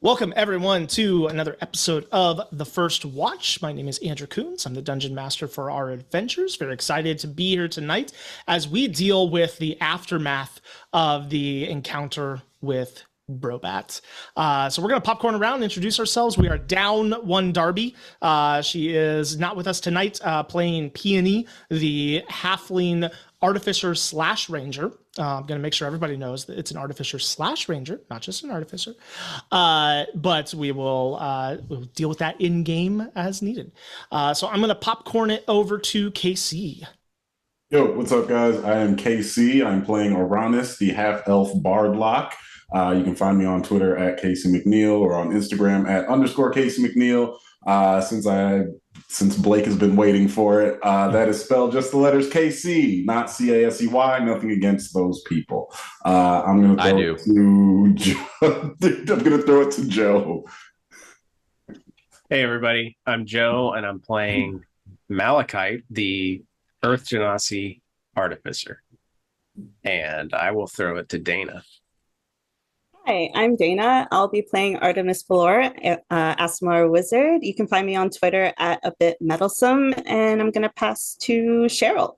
Welcome, everyone, to another episode of The First Watch. My name is Andrew Coons. I'm the Dungeon Master for our adventures. Very excited to be here tonight as we deal with the aftermath of the encounter with Brobat. So we're going to popcorn around and introduce ourselves. We are down one Darby. She is not with us tonight, playing Peony, the halfling artificer slash ranger. I'm going to make sure everybody knows that it's an artificer slash ranger, not just an artificer. But we'll deal with that in game as needed. So I'm going to popcorn it over to KC. Yo, what's up, guys? I am KC. I'm playing Uranus, the half-elf bardlock. You can find me on Twitter at Casey McNeil or on Instagram at _Casey McNeil. Since Blake has been waiting for it, that is spelled just the letters KC, not CASEY. Nothing against those people. I'm going to throw it to Joe. Hey, everybody. I'm Joe, and I'm playing Malachite, the Earth Genasi artificer. And I will throw it to Dana. Hi, I'm Dana. I'll be playing Artemis Valor, Asimar Wizard. You can find me on Twitter at a bit meddlesome, and I'm going to pass to Cheryl.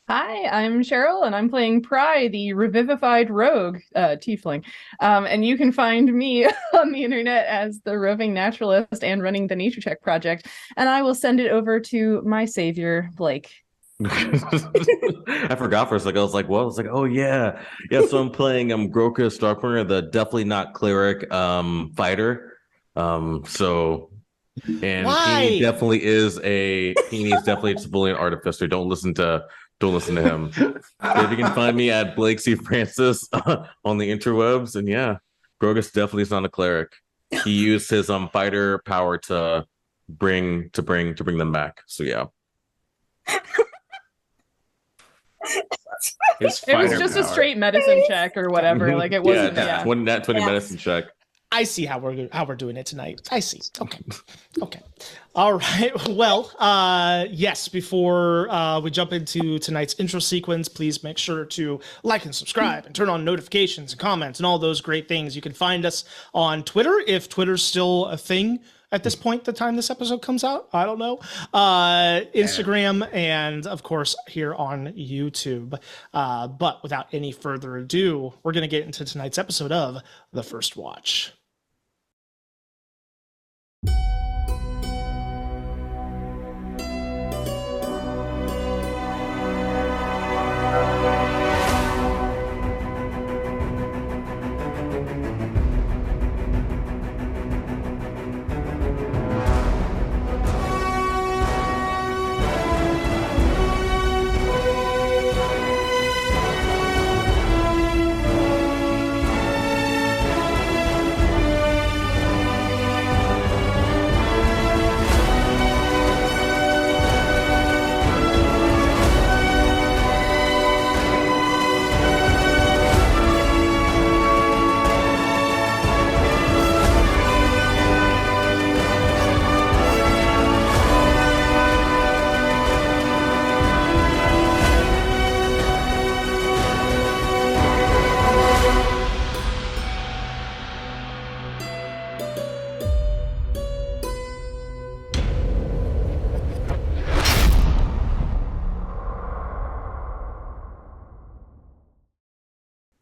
Hi, I'm Cheryl, and I'm playing Pry, the revivified rogue tiefling. And you can find me on the internet as the roving naturalist and running the Nature Check project. And I will send it over to my savior, Blake. I forgot for a second. I was like, what? I was like, oh yeah. So I'm playing Groka Starkbringer, the definitely not cleric fighter. Peony definitely is Peony's definitely a civilian artificer. Don't listen to him. If you can find me at Blake C. Francis on the interwebs, and yeah, Grogus definitely is not a cleric. He used his fighter power to bring them back. So yeah. It was just a straight medicine check or whatever. Like it wasn't. Yeah. 20 medicine check. I see how we're doing it tonight. I see. Okay. All right. Well, yes. Before we jump into tonight's intro sequence, please make sure to like and subscribe and turn on notifications and comments and all those great things. You can find us on Twitter if Twitter's still a thing at this point, the time this episode comes out. I don't know. Instagram, and of course here on YouTube. But without any further ado, we're going to get into tonight's episode of The First Watch.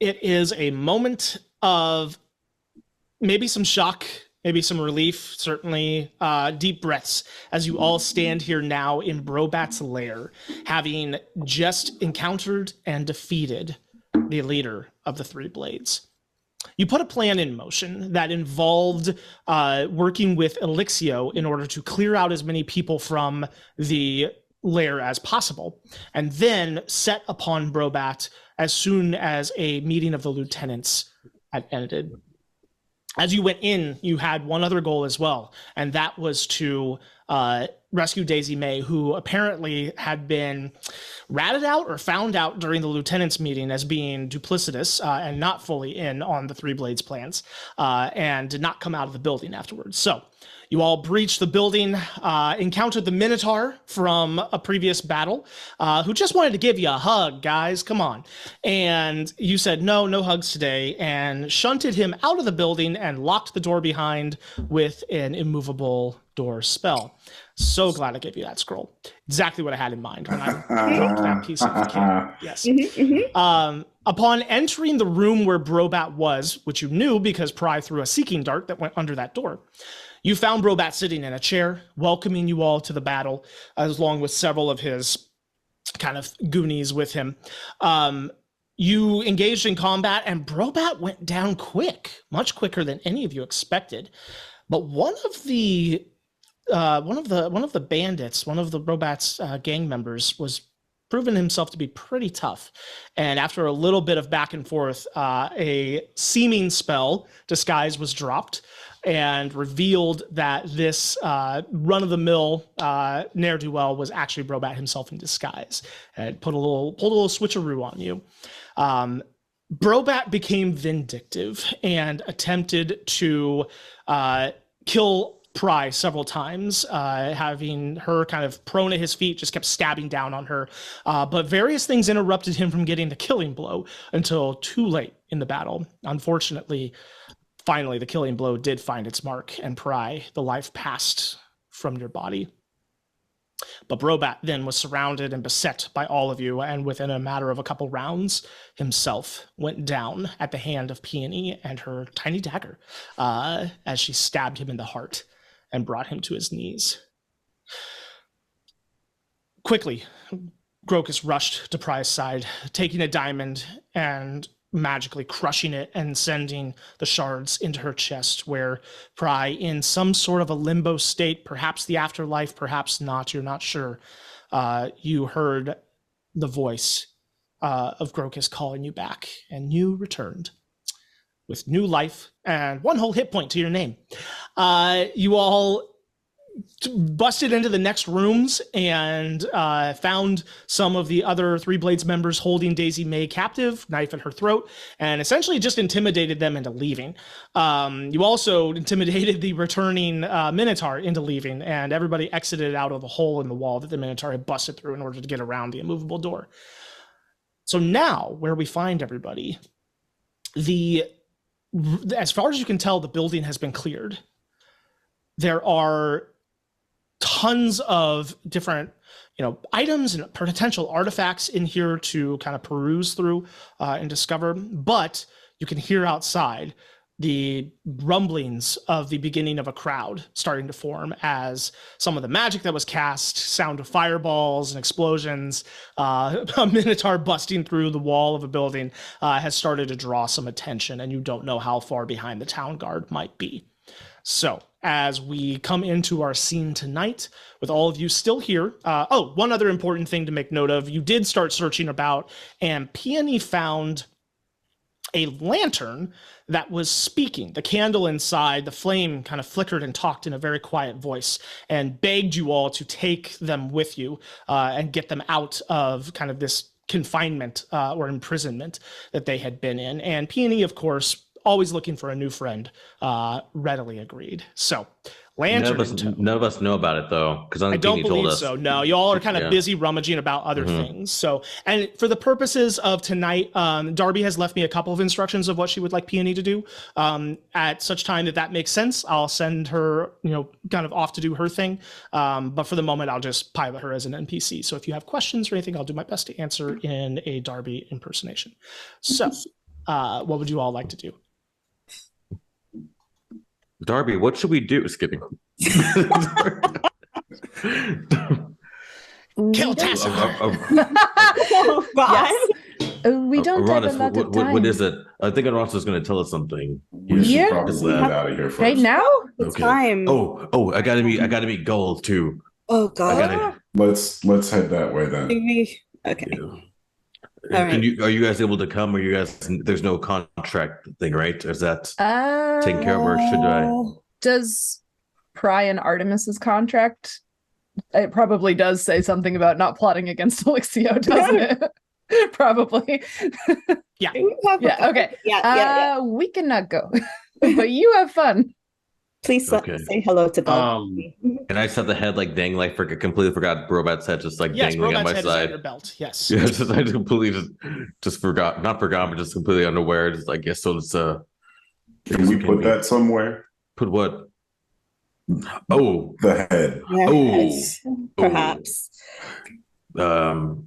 It is a moment of maybe some shock, maybe some relief, certainly deep breaths as you all stand here now in Brobat's lair, having just encountered and defeated the leader of the Three Blades. You put a plan in motion that involved working with Elixio in order to clear out as many people from the lair as possible, and then set upon Brobat as soon as a meeting of the lieutenants had ended. As you went in, you had one other goal as well, and that was to rescue Daisy May, who apparently had been ratted out or found out during the lieutenant's meeting as being duplicitous and not fully in on the Three Blades plans, and did not come out of the building afterwards. So You all breached the building, encountered the Minotaur from a previous battle, who just wanted to give you a hug, guys. Come on. And you said, no hugs today, and shunted him out of the building and locked the door behind with an immovable door spell. So glad I gave you that scroll. Exactly what I had in mind when I dropped that piece of the kit. Yes. Upon entering the room where Brobat was, which you knew because Pry threw a seeking dart that went under that door, you found Brobat sitting in a chair, welcoming you all to the battle, along with several of his kind of goonies with him. You engaged in combat, and Brobat went down quick, much quicker than any of you expected. But one of the bandits, one of the Brobat's gang members, was proven himself to be pretty tough. And after a little bit of back and forth, a seeming spell, Disguise, was dropped and revealed that this run-of-the-mill ne'er-do-well was actually Brobat himself in disguise, and pulled a little switcheroo on you. Brobat became vindictive and attempted to kill Pry several times, having her kind of prone at his feet, just kept stabbing down on her. But various things interrupted him from getting the killing blow until too late in the battle. Unfortunately, finally, the killing blow did find its mark, and Pry, the life passed from your body. But Brobat then was surrounded and beset by all of you, and within a matter of a couple rounds, himself went down at the hand of Peony and her tiny dagger as she stabbed him in the heart and brought him to his knees. Quickly, Grokus rushed to Pry's side, taking a diamond and magically crushing it and sending the shards into her chest, where Pry, in some sort of a limbo state, perhaps the afterlife, perhaps not, you're not sure, you heard the voice of Grokus calling you back, and you returned with new life and one whole hit point to your name. You all busted into the next rooms and found some of the other Three Blades members holding Daisy May captive, knife at her throat, and essentially just intimidated them into leaving. You also intimidated the returning Minotaur into leaving, and everybody exited out of the hole in the wall that the Minotaur had busted through in order to get around the immovable door. So now, where we find everybody, as far as you can tell, the building has been cleared. There are tons of different, items and potential artifacts in here to kind of peruse through and discover. But you can hear outside the rumblings of the beginning of a crowd starting to form as some of the magic that was cast, sound of fireballs and explosions, a Minotaur busting through the wall of a building has started to draw some attention, and you don't know how far behind the town guard might be. So as we come into our scene tonight, with all of you still here, one other important thing to make note of, you did start searching about, and Peony found a lantern that was speaking. The candle inside, the flame kind of flickered and talked in a very quiet voice and begged you all to take them with you and get them out of kind of this confinement or imprisonment that they had been in. And Peony, of course, always looking for a new friend, readily agreed. So lantern. None of us know about it though, because I don't believe so. No, you all are kind of busy rummaging about other things. So, and for the purposes of tonight, Darby has left me a couple of instructions of what she would like Peony to do. At such time that makes sense, I'll send her, kind of off to do her thing. But for the moment, I'll just pilot her as an NPC. So if you have questions or anything, I'll do my best to answer in a Darby impersonation. So, what would you all like to do? Darby, what should we do? Just kidding. Kill Tessa. Oh, God. Yes. We don't have a lot of time. What is it? I think Ross is going to tell us something. We should probably get out of here first. Right now? It's time. Oh, I gotta meet Gold too. Oh, God. Let's head that way then. Okay. Yeah. All right. Are you guys able to come? Or you guys? There's no contract thing, right? Is that taken care of, or should I? Does Pry and Artemis's contract? It probably does say something about not plotting against Elixio, doesn't it? Probably. Yeah. Yeah. Okay. Yeah. We cannot go, but you have fun. Please Okay. say hello to Belle. And I just have the head like dangling. I completely forgot Brobat's head just like Yes, dangling on Brobat's my head is on side. your belt. Yes. Yeah, I completely just forgot, not forgot, but just completely unaware. Just like, yes, so it's Can we put that somewhere? Put what? Oh, The head. Yes, Oh. perhaps.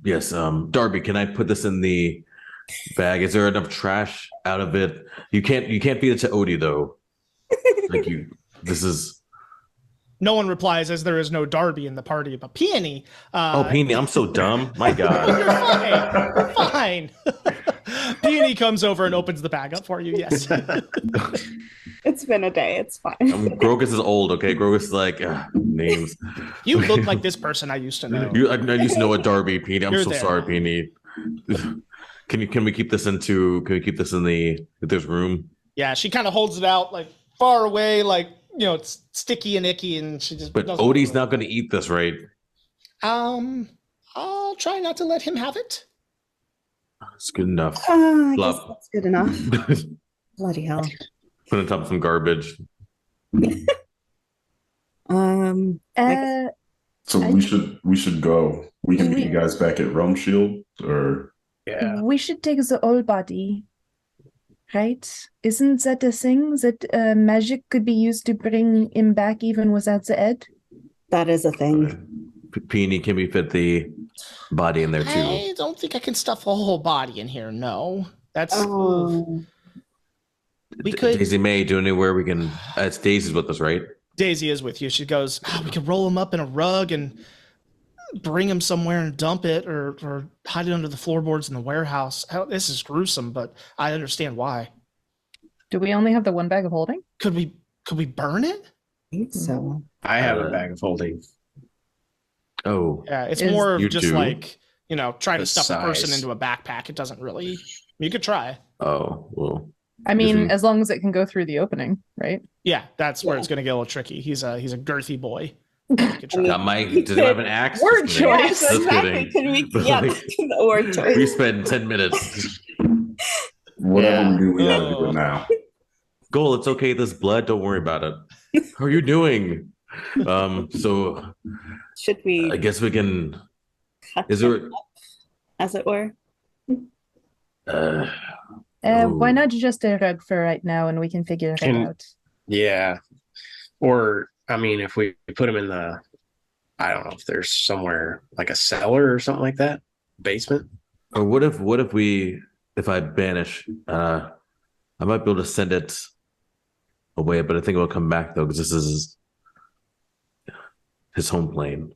Yes. Darby, can I put this in the bag? Is there enough trash out of it? You can't feed it to Odie though. Like this is. No one replies as there is no Darby in the party, but Peony. Peony, I'm so dumb. My God. You're fine. Peony comes over and opens the bag up for you. Yes. It's been a day. It's fine. Grogus is old, okay? Grogus is like names. You look like this person I used to know. I used to know a Darby, Peony. I'm You're so there. sorry, Peony. Can we keep this in the if there's room? Yeah, she kind of holds it out like far away, like it's sticky and icky, and she just. But doesn't Odie's not going to eat this, right? I'll try not to let him have it. It's good enough. I guess that's good enough. Bloody hell. Put on top of some garbage. So we should go. We can meet you guys back at Rome Shield, or Yeah. We should take the old body, right? Isn't that a thing that magic could be used to bring him back even without the head? That is a thing. Peony, can we fit the body in there too? I don't think I can stuff a whole body in here. No, that's. Oh. We could. Daisy May, do anywhere we can. It's Daisy's with us, right? Daisy is with you. She goes, we could roll him up in a rug and bring him somewhere and dump it, or hide it under the floorboards in the warehouse. This is gruesome, but I understand why. Do we only have the one bag of holding? Could we burn it? I think so. I have a bag of holding. Oh, Yeah, it's more of You just do? like trying to The stuff a person size. into a backpack. It doesn't really. You could try. oh, well. I mean, Isn't- as long as it can go through the opening, right? Yeah, that's where it's going to get a little tricky. He's a girthy boy. You could try. Got Mike. Does he have an axe? Word Just kidding. choice. Just exactly. kidding. Can we? But, Yeah, like, the word choice. We spend 10 minutes. whatever Yeah. we do, we gotta do it now. Goal, it's okay. This blood, don't worry about it. How are you doing? So Should we I guess we can. cut Is there? him up, as it were? Why not just a rug for right now, and we can figure it out. Yeah. Or, I mean, if we put him in the, I don't know if there's somewhere like a cellar or something like that, basement. Or what if I banish? I might be able to send it away, but I think it will come back though, because this is his home plane.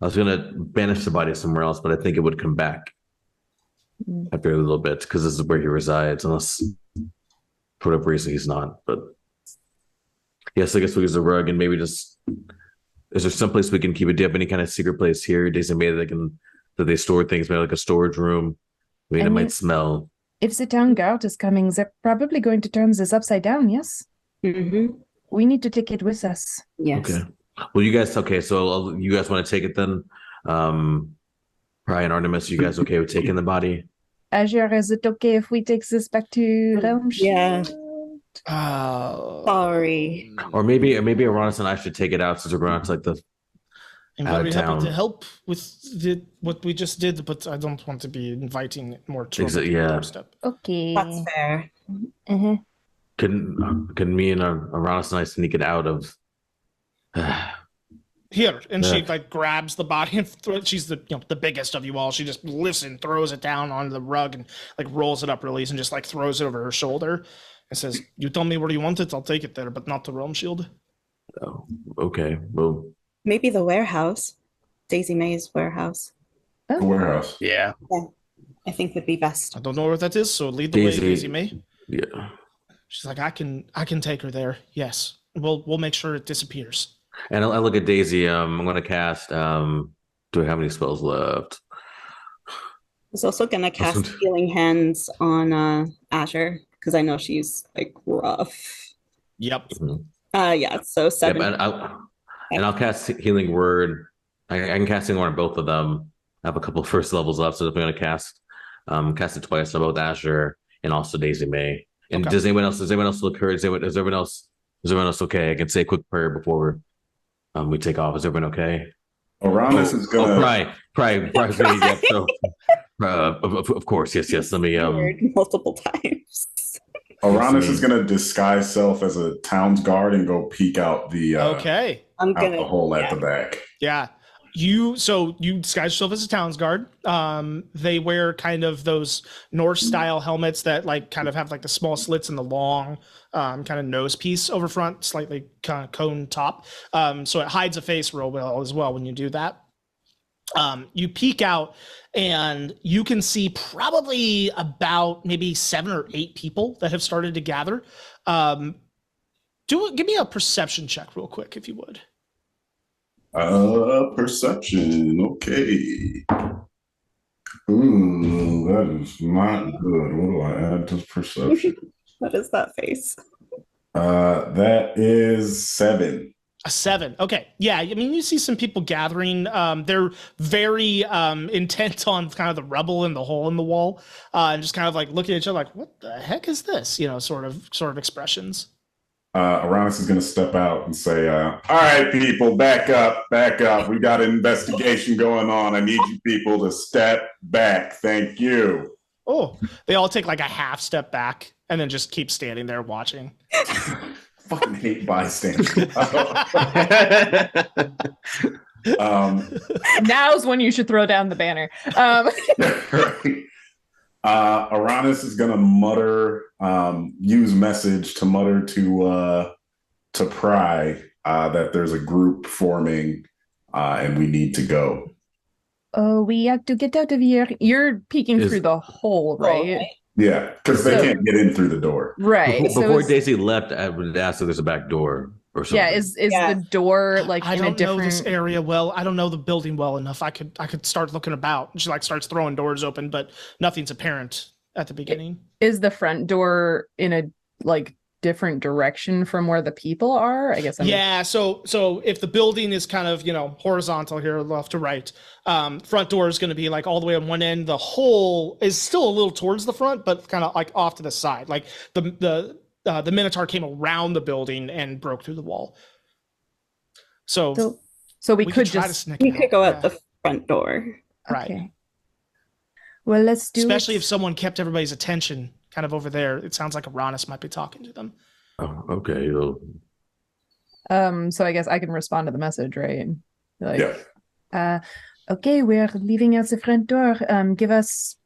I was gonna banish the body somewhere else, but I think it would come back after a little bit, because this is where he resides, unless for whatever reason he's not. But yes, I guess we use a rug and maybe just. Is there someplace we can keep it? Do you have any kind of secret place here, Daisy May, that they store things, maybe like a storage room? I mean, it might smell. If the town guard is coming, they're probably going to turn this upside down, yes? Mm-hmm. We need to take it with us. Yes. Okay. Well, you guys, okay, so you guys want to take it then? Brian, Artemis, you guys okay with taking the body? Azure, is it okay if we take this back to Realm Yeah. Shield? Sorry. Or maybe Aronis and I should take it out since we're going out to like the. I'm Out of very happy town. to help with what we just did, but I don't want to be inviting more trouble to the Yeah. doorstep. Okay. That's fair. Uh-huh. Can me and Aronis and I sneak it out of? Here, and she Yeah. like grabs the body and she's the the biggest of you all. She just lifts and throws it down onto the rug and like rolls it up really easy and just like throws it over her shoulder and says, "You tell me where you want it, I'll take it there, but not the Realm Shield." Oh, okay. Well, Maybe the warehouse. Daisy May's warehouse. The warehouse. Yeah. I think would be best. I don't know where that is, so lead the way, Daisy May. yeah. She's like, I can take her there. Yes, we'll make sure it disappears. And I look at Daisy. I'm going to cast. Do I have any spells left? I was also gonna cast Awesome. Healing Hands on Azure because I know she's like rough. Yep. Yeah. So 7. Yep, and I'll cast Healing Word. I can cast Healing Word on both of them. I have a couple of first levels left, so I'm going to cast it twice on both Azure and also Daisy May. And Okay. does anyone else look hurt? Does everyone else Is everyone else okay? I can say a quick prayer before we take off. Is everyone okay? Uranus is gonna. Pry. Yeah, so, of course, yes. Let me. Word multiple times. Uranus is gonna disguise self as a town's guard and go peek out the Okay. I'm out gonna the hole at the back. Yeah. You disguise yourself as a town's guard. They wear kind of those Norse style helmets that like kind of have like the small slits and the long kind of nose piece over front, slightly kind of cone top. So it hides a face real well as well when you do that. You peek out and you can see probably about maybe 7 or 8 people that have started to gather. Give me a perception check real quick, if you would. Perception. Okay. Ooh, that is not good. What do I add to perception? What is that face? That is 7. A 7. Okay. Yeah. I mean, you see some people gathering. They're very intent on kind of the rubble and the hole in the wall, and just kind of like looking at each other like, what the heck is this? Sort of expressions. Uranus is going to step out and say, all right, people, back up. We got an investigation going on. I need you people to step back. Thank you. Oh, they all take like a half step back and then just keep standing there watching. Fucking hate bystanders. Now's when you should throw down the banner. Uranus is gonna mutter, use message to mutter to Pry that there's a group forming and we need to go. Oh, we have to get out of here. You're peeking through the hole, right? Yeah, because they can't get in through the door. Right. Before Daisy left, I would ask if there's a back door or something. Yeah, is the door like I in don't a different know this area well. I don't know the building well enough. I could start looking about. She like starts throwing doors open, but nothing's apparent at the beginning. Is the front door in a like different direction from where the people are? I guess. Yeah. So if the building is kind of horizontal here, left to right, front door is going to be like all the way on one end. The hole is still a little towards the front, but kind of like off to the side. Like the Minotaur came around the building and broke through the wall. So we could go out the front door. Right. Okay. Well, let's do Especially if someone kept everybody's attention kind of over there. It sounds like Uranus might be talking to them. Oh, okay. So I guess I can respond to the message, right? Like, Yeah. Okay, we're leaving out the front door. Give us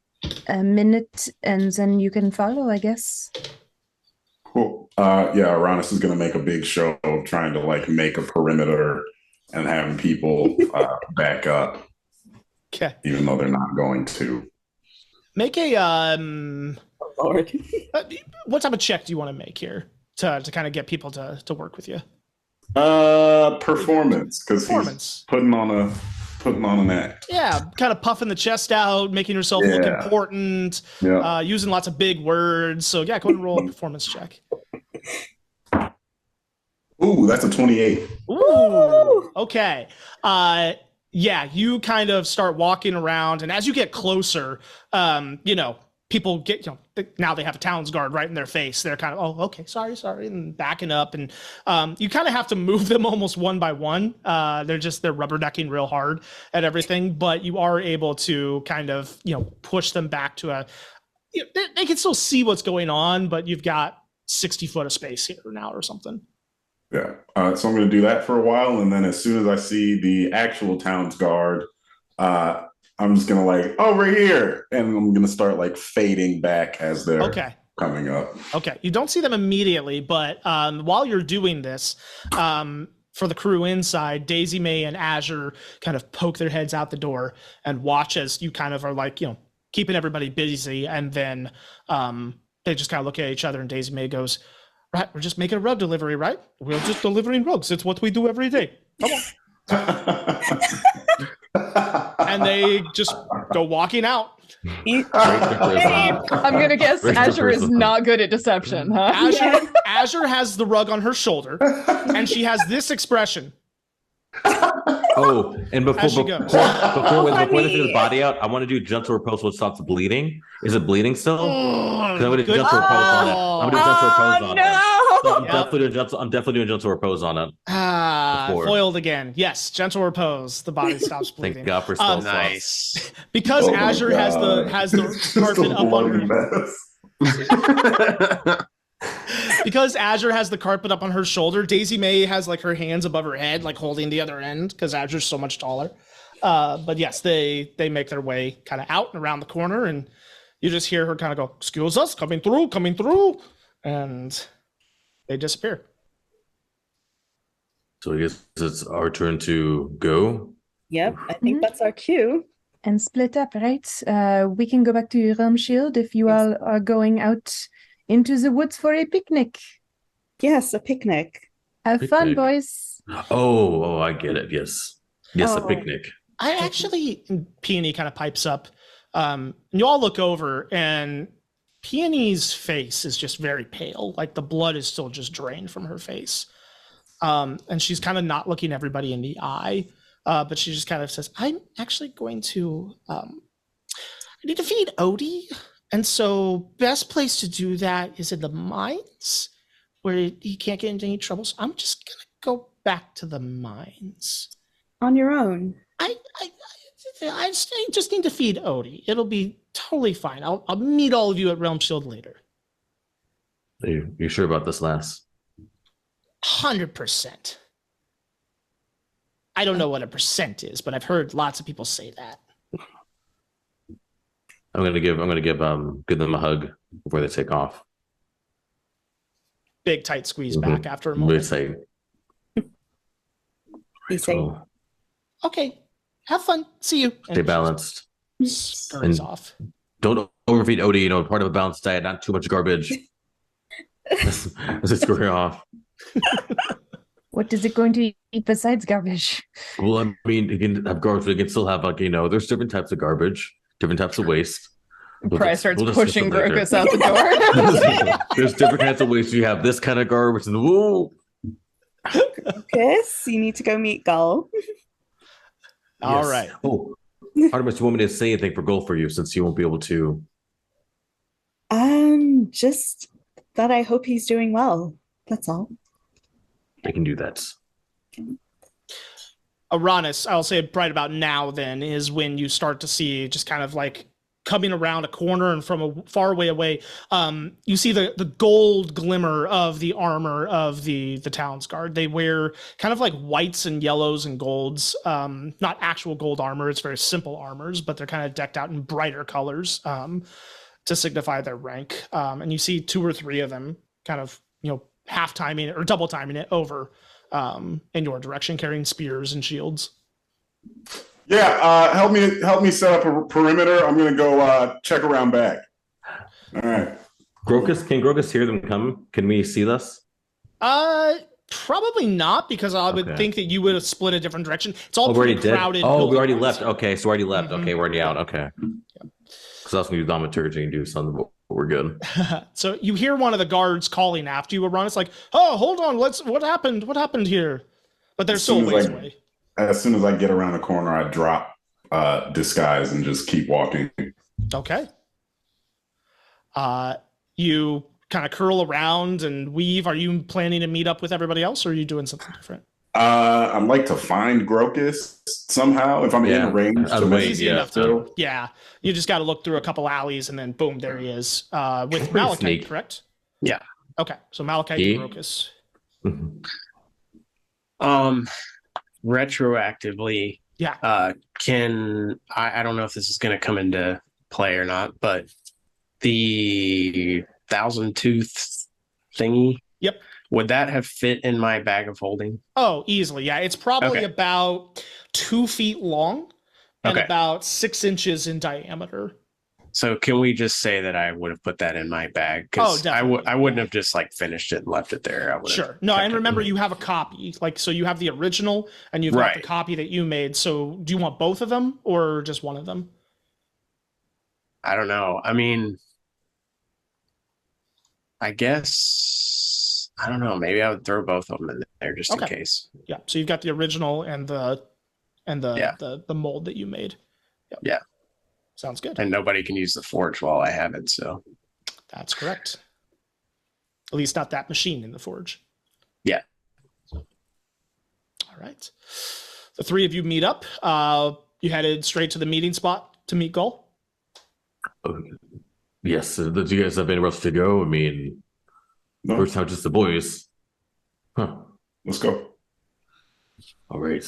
a minute and then you can follow, I guess. Cool. Yeah, Uranus is gonna make a big show of trying to like make a perimeter and having people back up. Okay. Even though they're not going to. Make a Lord. what type of check do you want to make here to kind of get people to work with you? Performance, because he's putting on an act. Yeah, kind of puffing the chest out, making yourself look important, using lots of big words. So yeah, go ahead and roll a performance check. Ooh, that's a 28. Ooh, okay. Yeah, you kind of start walking around, and as you get closer, people get, now they have a town's guard right in their face. They're kind of, oh, okay, sorry, and backing up, and you kind of have to move them almost one by one. They're rubbernecking real hard at everything, but you are able to kind of, push them back to they can still see what's going on, but you've got 60 foot of space here now or something. Yeah. So I'm going to do that for a while. And then as soon as I see the actual town's guard, I'm just going to like, over here. And I'm going to start like fading back as they're coming up. Okay. You don't see them immediately, but while you're doing this, for the crew inside, Daisy May and Azure kind of poke their heads out the door and watch as you kind of are like, keeping everybody busy. And then they just kind of look at each other and Daisy May goes, right, we're just making a rug delivery, right? We're just delivering rugs. It's what we do every day. Come on. And they just go walking out. I'm going to guess Azure is not good at deception, huh? Azure has the rug on her shoulder, and she has this expression. Oh, and before As she before goes. before, they Honey. take the body out, I want to do gentle repose so it stops bleeding. Is it bleeding still? Because I'm gonna do Good gentle repose on it. I'm gonna do gentle repose on it. So I'm Yep. definitely doing gentle repose on it. Before. Foiled again. Yes, gentle repose. The body stops bleeding. Thank God for spell slots. Nice. Because Oh my Azure has the God. Just carpet a up on her. bloody mess. Because Azure has the carpet up on her shoulder, Daisy May has like her hands above her head, like holding the other end because Azure's so much taller. But yes, they make their way kind of out and around the corner, and you just hear her kind of go, "Excuse us, coming through," and they disappear. So I guess it's our turn to go. Yep, I think that's our cue. And split up, right? We can go back to Realm Shield if you all are going out into the woods for a picnic. Yes, a picnic. Have fun, Picnic. boys. Oh, I get it. Yes, a Oh. picnic. I actually, Peony kind of pipes up. You all look over, and Peony's face is just very pale. Like the blood is still just drained from her face. And she's kind of not looking everybody in the eye. But she just kind of says, I'm actually going to, I need to feed Odie. And so best place to do that is in the mines where he can't get into any trouble. So I'm just going to go back to the mines. On your own. I just need to feed Odie. It'll be totally fine. I'll meet all of you at Realm Shield later. Are you sure about this, lass? 100%. I don't know what a percent is, but I've heard lots of people say that. I'm gonna give them a hug before they take off. Big tight squeeze back after a moment. Say, Be safe. oh, Okay, have fun. See you. stay balanced. Scurries And- off. Don't overfeed Odie. You know, part of a balanced diet, not too much garbage. As they scurry off. What is it going to eat besides garbage? Well, I mean, you can have garbage, but you can still have there's different types of garbage, different types of waste. Pry starts discuss pushing it later. Grokus out the door. There's different kinds of waste. You have this kind of garbage, and woo. Grokus, you need to go meet Gull. All Yes. right. Oh, Artemis, you want me to say anything for goal for you since you won't be able to? Just that I hope he's doing well. That's all. I can do that. Uranus, I'll say right about now then, is when you start to see just kind of like coming around a corner and from a far away, you see the gold glimmer of the armor of the town's guard. They wear kind of like whites and yellows and golds, not actual gold armor. It's very simple armors, but they're kind of decked out in brighter colors to signify their rank. And you see 2 or 3 of them kind of, half timing it or double timing it over in your direction, carrying spears and shields. Yeah, help me set up a perimeter. I'm gonna go check around back. All right. Can Grokus hear them come? Can we see this? Probably not, because I would Okay. think that you would have split a different direction. It's all Oh, we already pretty did. crowded. Oh, we building already blocks. left. Okay, so we already left. Mhm. Okay, we're already out. Okay. Because I was going to do thaumaturgy and do something, but we're good. So you hear one of the guards calling after you, Ron. It's like, oh, hold on. What happened? What happened here? But they're As still soon a ways as away. As soon as I get around the corner, I drop disguise and just keep walking. Okay. You kind of curl around and weave. Are you planning to meet up with everybody else, or are you doing something different? I'd like to find Grokus somehow if I'm Yeah, in range. I'd to wait, make Easy yeah, enough so. to. Yeah. You just got to look through a couple alleys and then boom, there he is. With Pretty Malachite, sneak. correct? Yeah. Okay. So Malachite He- and Grokus. Retroactively, Yeah. I don't know if this is going to come into play or not, but the 1,000-tooth thingy. Yep. Would that have fit in my bag of holding? Oh, easily. Yeah. It's probably Okay. about 2 feet long and Okay. about 6 inches in diameter. So can we just say that I would have put that in my bag? Oh, Because definitely. I wouldn't have just like finished it and left it there. I would have Sure. No, kept and it. remember you have a copy. Like, so you have the original and you've got the Right. copy that you made. So do you want both of them or just one of them? I don't know. I mean, I guess I don't know. Maybe I would throw both of them in there just Okay. in case. Yeah. So you've got the original and the and the mold that you made. Yep. Yeah. Sounds good. And nobody can use the forge while I have it, so. That's correct. At least not that machine in the forge. Yeah. All right. The three of you meet up. You headed straight to the meeting spot to meet Gull? Yes. Do you guys have anywhere else to go? I mean, No, first time just the boys. Huh. let's go. All right.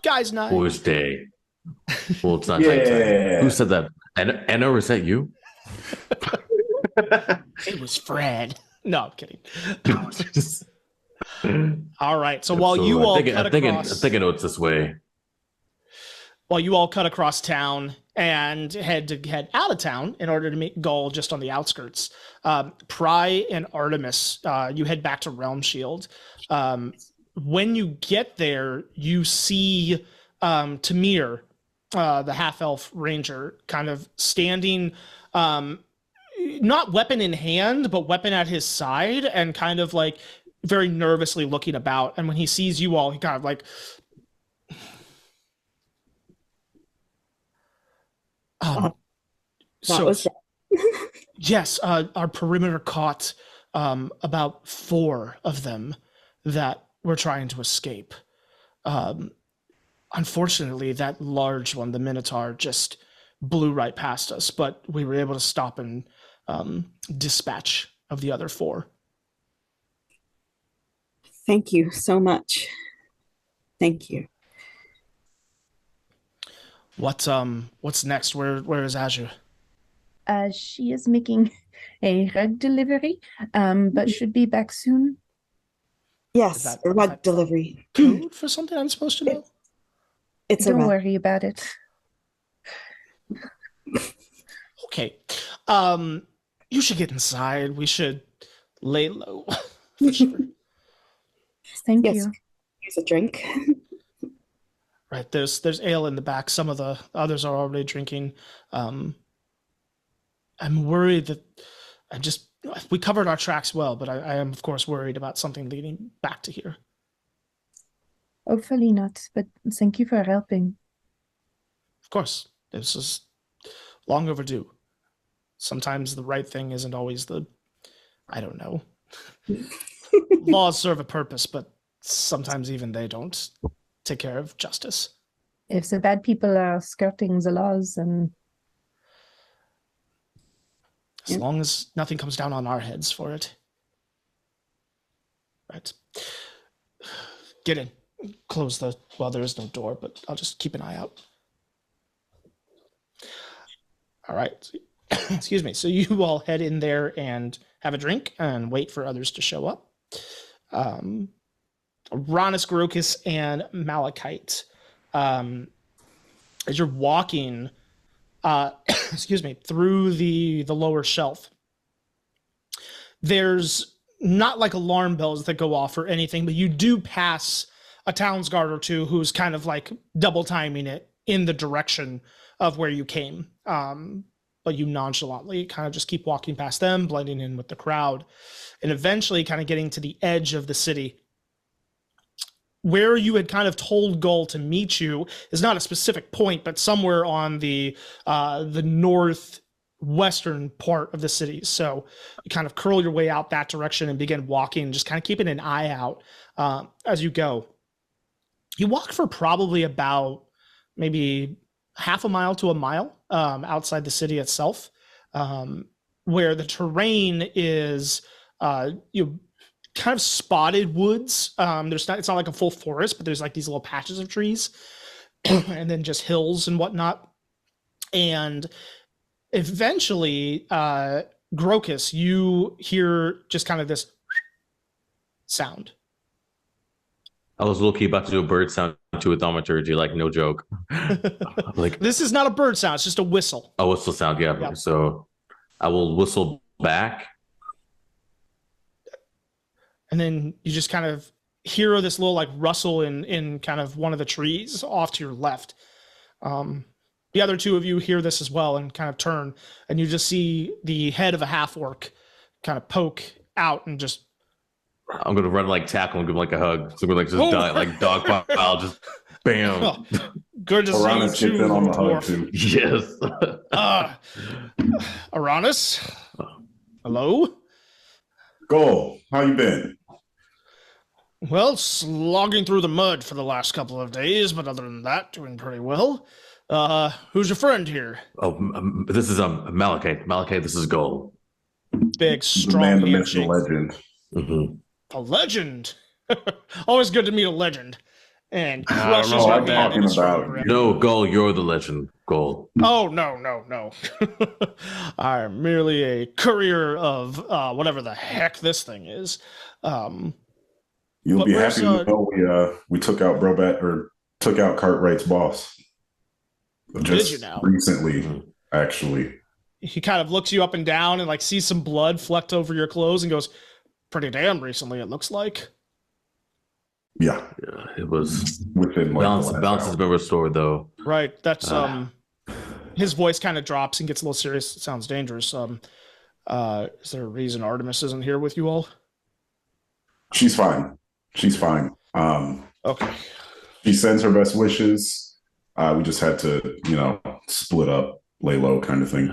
Guys night. Boys' day. Well, it's not nighttime. Yeah. Who said that? Anna, was that you? It was Fred. No, I'm kidding. All right. So while So you all I cut think across, I know it's this way. while you all cut across town and head out of town in order to meet Gull just on the outskirts, Pry and Artemis, you head back to Realm Shield. When you get there, you see Tamir, the half-elf ranger, kind of standing, not weapon in hand, but weapon at his side, and kind of like very nervously looking about. And when he sees you all, he kind of like, yes, our perimeter caught about 4 of them that were trying to escape. Unfortunately, that large one, the Minotaur, just blew right past us, but we were able to stop and dispatch of the other 4. Thank you so much. Thank you. What's next? Where is Azure? She is making a rug delivery, but should be back soon. Yes, a rug delivery. Code for something I'm supposed to know? It's a Don't rug. worry about it. Okay. You should get inside. We should lay low. For sure. Thank Yes. you. Here's a drink. Right. There's ale in the back. Some of the others are already drinking. I'm worried that we covered our tracks well, but I am of course worried about something leading back to here. Hopefully not, but thank you for helping. Of course. This is long overdue. Sometimes the right thing isn't always I don't know. Laws serve a purpose, but sometimes even they don't take care of justice. If the bad people are skirting the laws, and As long as nothing comes down on our heads for it. Right. Get in. Close there is no door, but I'll just keep an eye out. All right. Excuse me. So you all head in there and have a drink and wait for others to show up. Ronus, Grokus, and Malachite. As you're walking, excuse me, through the lower shelf, there's not like alarm bells that go off or anything, but you do pass a towns guard or two who's kind of like double timing it in the direction of where you came. But you nonchalantly kind of just keep walking past them, blending in with the crowd, and eventually kind of getting to the edge of the city. Where you had kind of told Gull to meet you is not a specific point, but somewhere on the northwestern part of the city. So you kind of curl your way out that direction and begin walking, just kind of keeping an eye out as you go. You walk for probably about maybe half a mile to a mile outside the city itself, where the terrain is kind of spotted woods. It's not like a full forest, but there's like these little patches of trees and then just hills and whatnot. And eventually, Grokus, you hear just kind of this sound. I was low-key about to do a bird sound to a thaumaturgy, like no joke. Like This is not a bird sound, it's just a whistle. a whistle sound, yeah. Yep. So I will whistle back. And then you just kind of hear this little like rustle in kind of one of the trees off to your left. The other two of you hear this as well and kind of turn, and you just see the head of a half-orc kind of poke out and just... I'm gonna run like tackle and give him like a hug. So we're like just die, like dog pile, just bam. Oh, Good to see Karolina you chipped too, in on the little hug dwarf. too. Yes. Aranis? Hello? Goal, how you been? Well, slogging through the mud for the last couple of days, but other than that, doing pretty well. Who's your friend here? This is Malachite. Malachite, this is Goal. Big, The strong man, the myth, the handshake. legend. Mhm. A legend. Always good to meet a legend. And I don't crushes know your about hand talking in a strong about grip. No, Goal, you're the legend. Goal. Oh, no. I am merely a courier of whatever the heck this thing is. You'll But be where's, happy to know we took out Brobat, or took out Cartwright's boss. Just you now? recently, actually. He kind of looks you up and down and like sees some blood flecked over your clothes and goes, pretty damn recently, it looks like. Yeah, It was within like balance. the last Balance hour. has been restored, though. Right. That's his voice kind of drops and gets a little serious. It sounds dangerous. Is there a reason Artemis isn't here with you all? She's fine. She's fine. Okay. She sends her best wishes. We just had to, split up, lay low, kind of thing.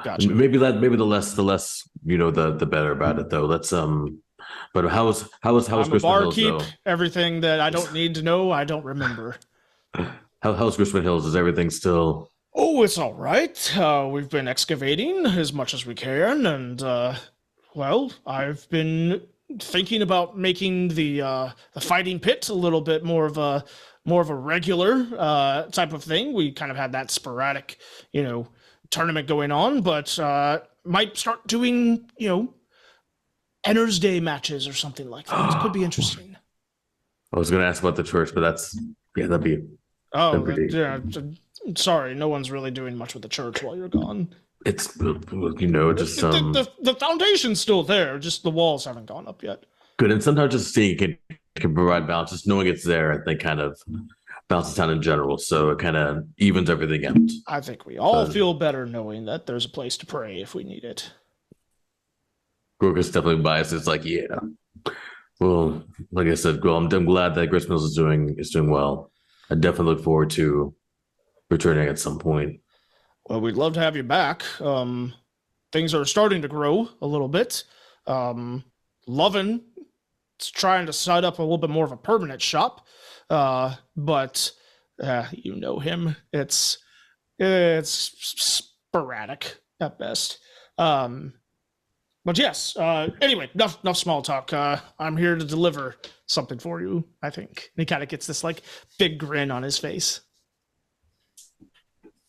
Gotcha. Maybe the less the better about it, though. Let's But how was I'm a Gristman Hills, barkeep. though? Everything that I don't need to know, I don't remember. How's Gristman Hills? Is everything still? Oh, it's all right. We've been excavating as much as we can, and well, I've been thinking about making the fighting pit a little bit more of a regular type of thing. We kind of had that sporadic, tournament going on, but might start doing, Enter's Day matches or something like that. It could be interesting. I was going to ask about the church, but that'd be. Oh, That'd be- yeah. Sorry, no one's really doing much with the church while you're gone. It's just The foundation's still there, just the walls haven't gone up yet. good, and sometimes just seeing can provide balance. Just knowing it's there, I think, kind of balances out in general. So it kind of evens everything out. I think we all feel better knowing that there's a place to pray if we need it. Gorga's definitely biased. It's like, yeah. Well, like I said, I'm glad that Grist Mills is doing well. I definitely look forward to returning at some point. Well, we'd love to have you back. Things are starting to grow a little bit. Lovin' is trying to set up a little bit more of a permanent shop, but you know him. It's sporadic at best. But yes. Anyway, enough small talk. I'm here to deliver something for you, I think. And he kind of gets this like big grin on his face.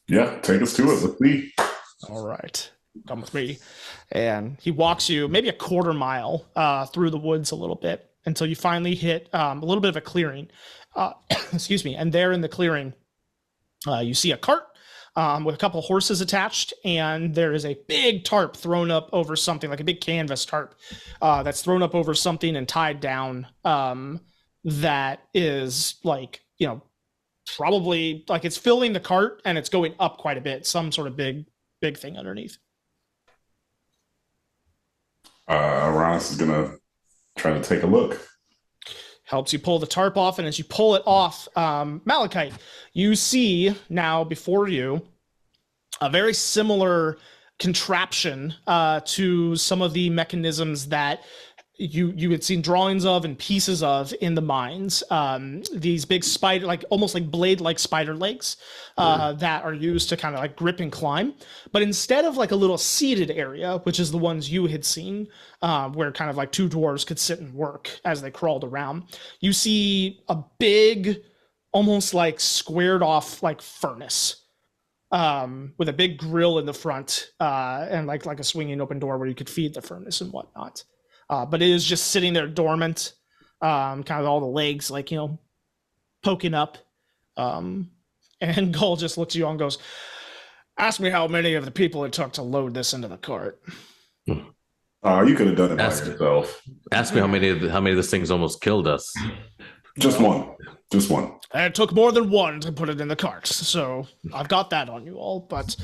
Yeah, take us to it. Let's see. All right, come with me. And he walks you maybe a quarter mile through the woods a little bit until you finally hit a little bit of a clearing. Excuse me. And there in the clearing, you see a cart with a couple horses attached, and there is a big tarp thrown up over something, like a big canvas tarp that's thrown up over something and tied down that is like, probably like it's filling the cart and it's going up quite a bit, some sort of big thing underneath. Ronus is gonna try to take a look. Helps you pull the tarp off, and as you pull it off, Malachite, you see now before you a very similar contraption to some of the mechanisms that you had seen drawings of and pieces of in the mines. These big spider, like almost like blade-like spider legs that are used to kind of like grip and climb. But instead of like a little seated area, which is the ones you had seen, where kind of like two dwarves could sit and work as they crawled around, you see a big, almost like squared off like furnace with a big grill in the front and like a swinging open door where you could feed the furnace and whatnot. But it is just sitting there dormant, kind of all the legs, like, poking up. And Gull just looks at you and goes, ask me how many of the people it took to load this into the cart. You could have done it by yourself. Ask me how many of this things almost killed us. Just one. And it took more than one to put it in the cart. So I've got that on you all. But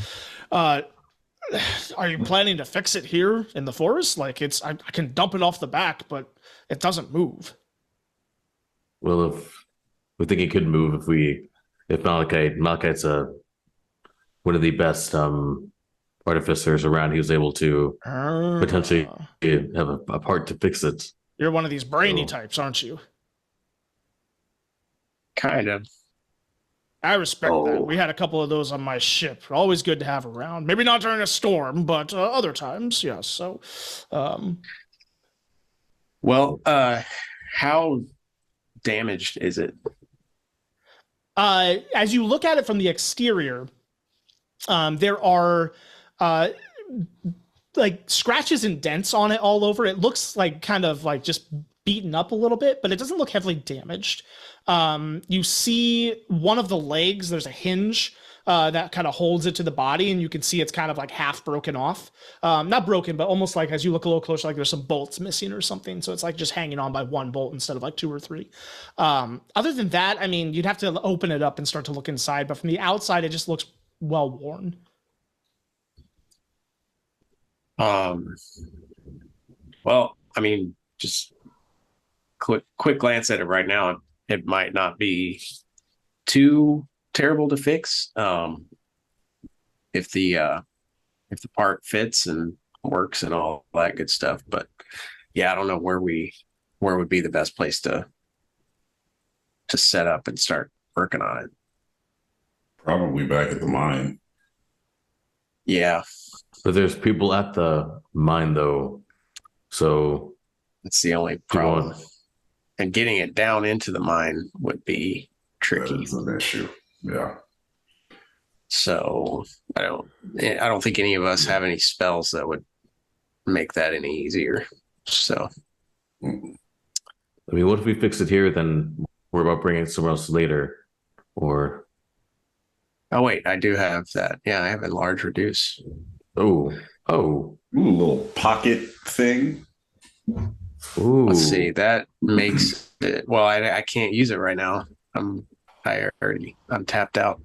are you planning to fix it here in the forest? Like I can dump it off the back, but it doesn't move. Well, if we think it could move, if we if Malachite's one of the best artificers around, he was able to potentially have a part to fix it. You're one of these brainy So- types, aren't you? Kind of. I respect that. Oh. We had a couple of those on my ship. Always good to have around. Maybe not during a storm, but other times, yes. So, Well, how damaged is it? as you look at it from the exterior, there are like scratches and dents on it all over. It looks like kind of like just beaten up a little bit, but it doesn't look heavily damaged. You see one of the legs, there's a hinge that kind of holds it to the body, and you can see it's kind of like half broken off. Not broken, but almost like as you look a little closer, like there's some bolts missing or something. So it's like just hanging on by one bolt instead of like two or three. Other than that, I mean, you'd have to open it up and start to look inside, but from the outside, it just looks well worn. Well, I mean, just quick glance at it right now, it might not be too terrible to fix. If the part fits and works and all that good stuff. But yeah, I don't know where would be the best place to set up and start working on it. Probably back at the mine. Yeah, But there's people at the mine though, so that's the only problem. And getting it down into the mine would be tricky. That's an issue. Yeah. So I don't think any of us have any spells that would make that any easier. So I mean, what if we fix it here, then we're about bringing it somewhere else later, or oh wait, I do have that. Yeah, I have enlarge reduce. oh, Ooh, a little pocket thing. ooh. Let's see. That makes it. Well, I can't use it right now. I'm tapped out.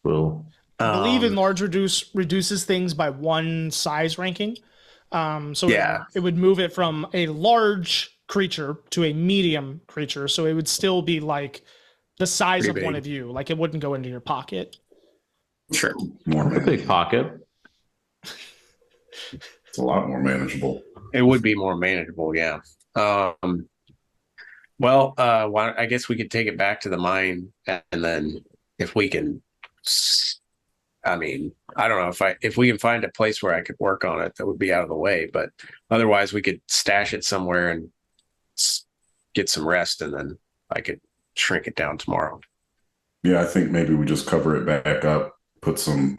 Well, I believe enlarge reduces things by one size ranking. So Yeah. it would move it from a large creature to a medium creature. So it would still be like the size Pretty of one big. of you. Like it wouldn't go into your pocket. Sure. More a big manageable. pocket. It's a lot more manageable. It would be more manageable. Yeah. Well, I guess we could take it back to the mine, and then if we can, I mean, I don't know if we can find a place where I could work on it that would be out of the way, but otherwise we could stash it somewhere and get some rest, and then I could shrink it down tomorrow. Yeah, I think maybe we just cover it back up, put some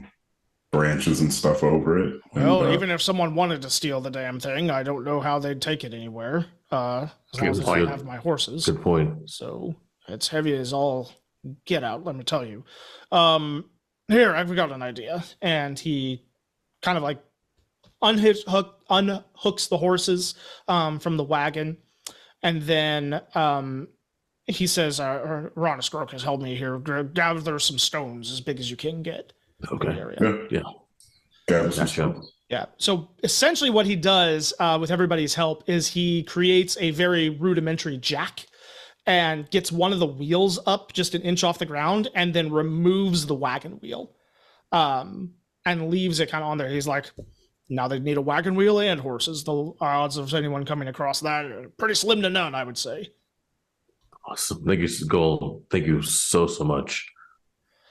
branches and stuff over it. Well, even if someone wanted to steal the damn thing, I don't know how they'd take it anywhere. As long as I point. don't have my horses. Good point. So it's heavy as all get out, let me tell you. Here, I've got an idea. And he kind of like unhooks the horses from the wagon. And then he says, Ronaskrok has helped me here. Gather some stones as big as you can get. Okay. Area. Yeah. Gather some Gotcha. stuff. Yeah. So essentially, what he does with everybody's help is he creates a very rudimentary jack and gets one of the wheels up just an inch off the ground and then removes the wagon wheel and leaves it kind of on there. He's like, now they need a wagon wheel and horses. The odds of anyone coming across that are pretty slim to none, I would say. Awesome. Thank you, Gold. Thank you so much.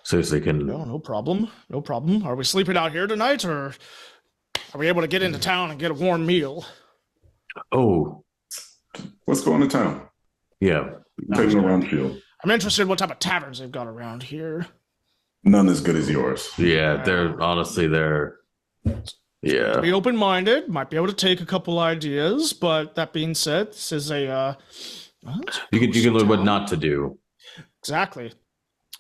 Seriously, No problem. No problem. Are we sleeping out here tonight, or are we able to get into town and get a warm meal? Oh, Let's go into town. yeah. Taking around the field. I'm interested in what type of taverns they've got around here. None as good as yours. Yeah, they're yeah. Be open-minded. Might be able to take a couple ideas, but that being said, this is a You can learn what town. not to do. Exactly.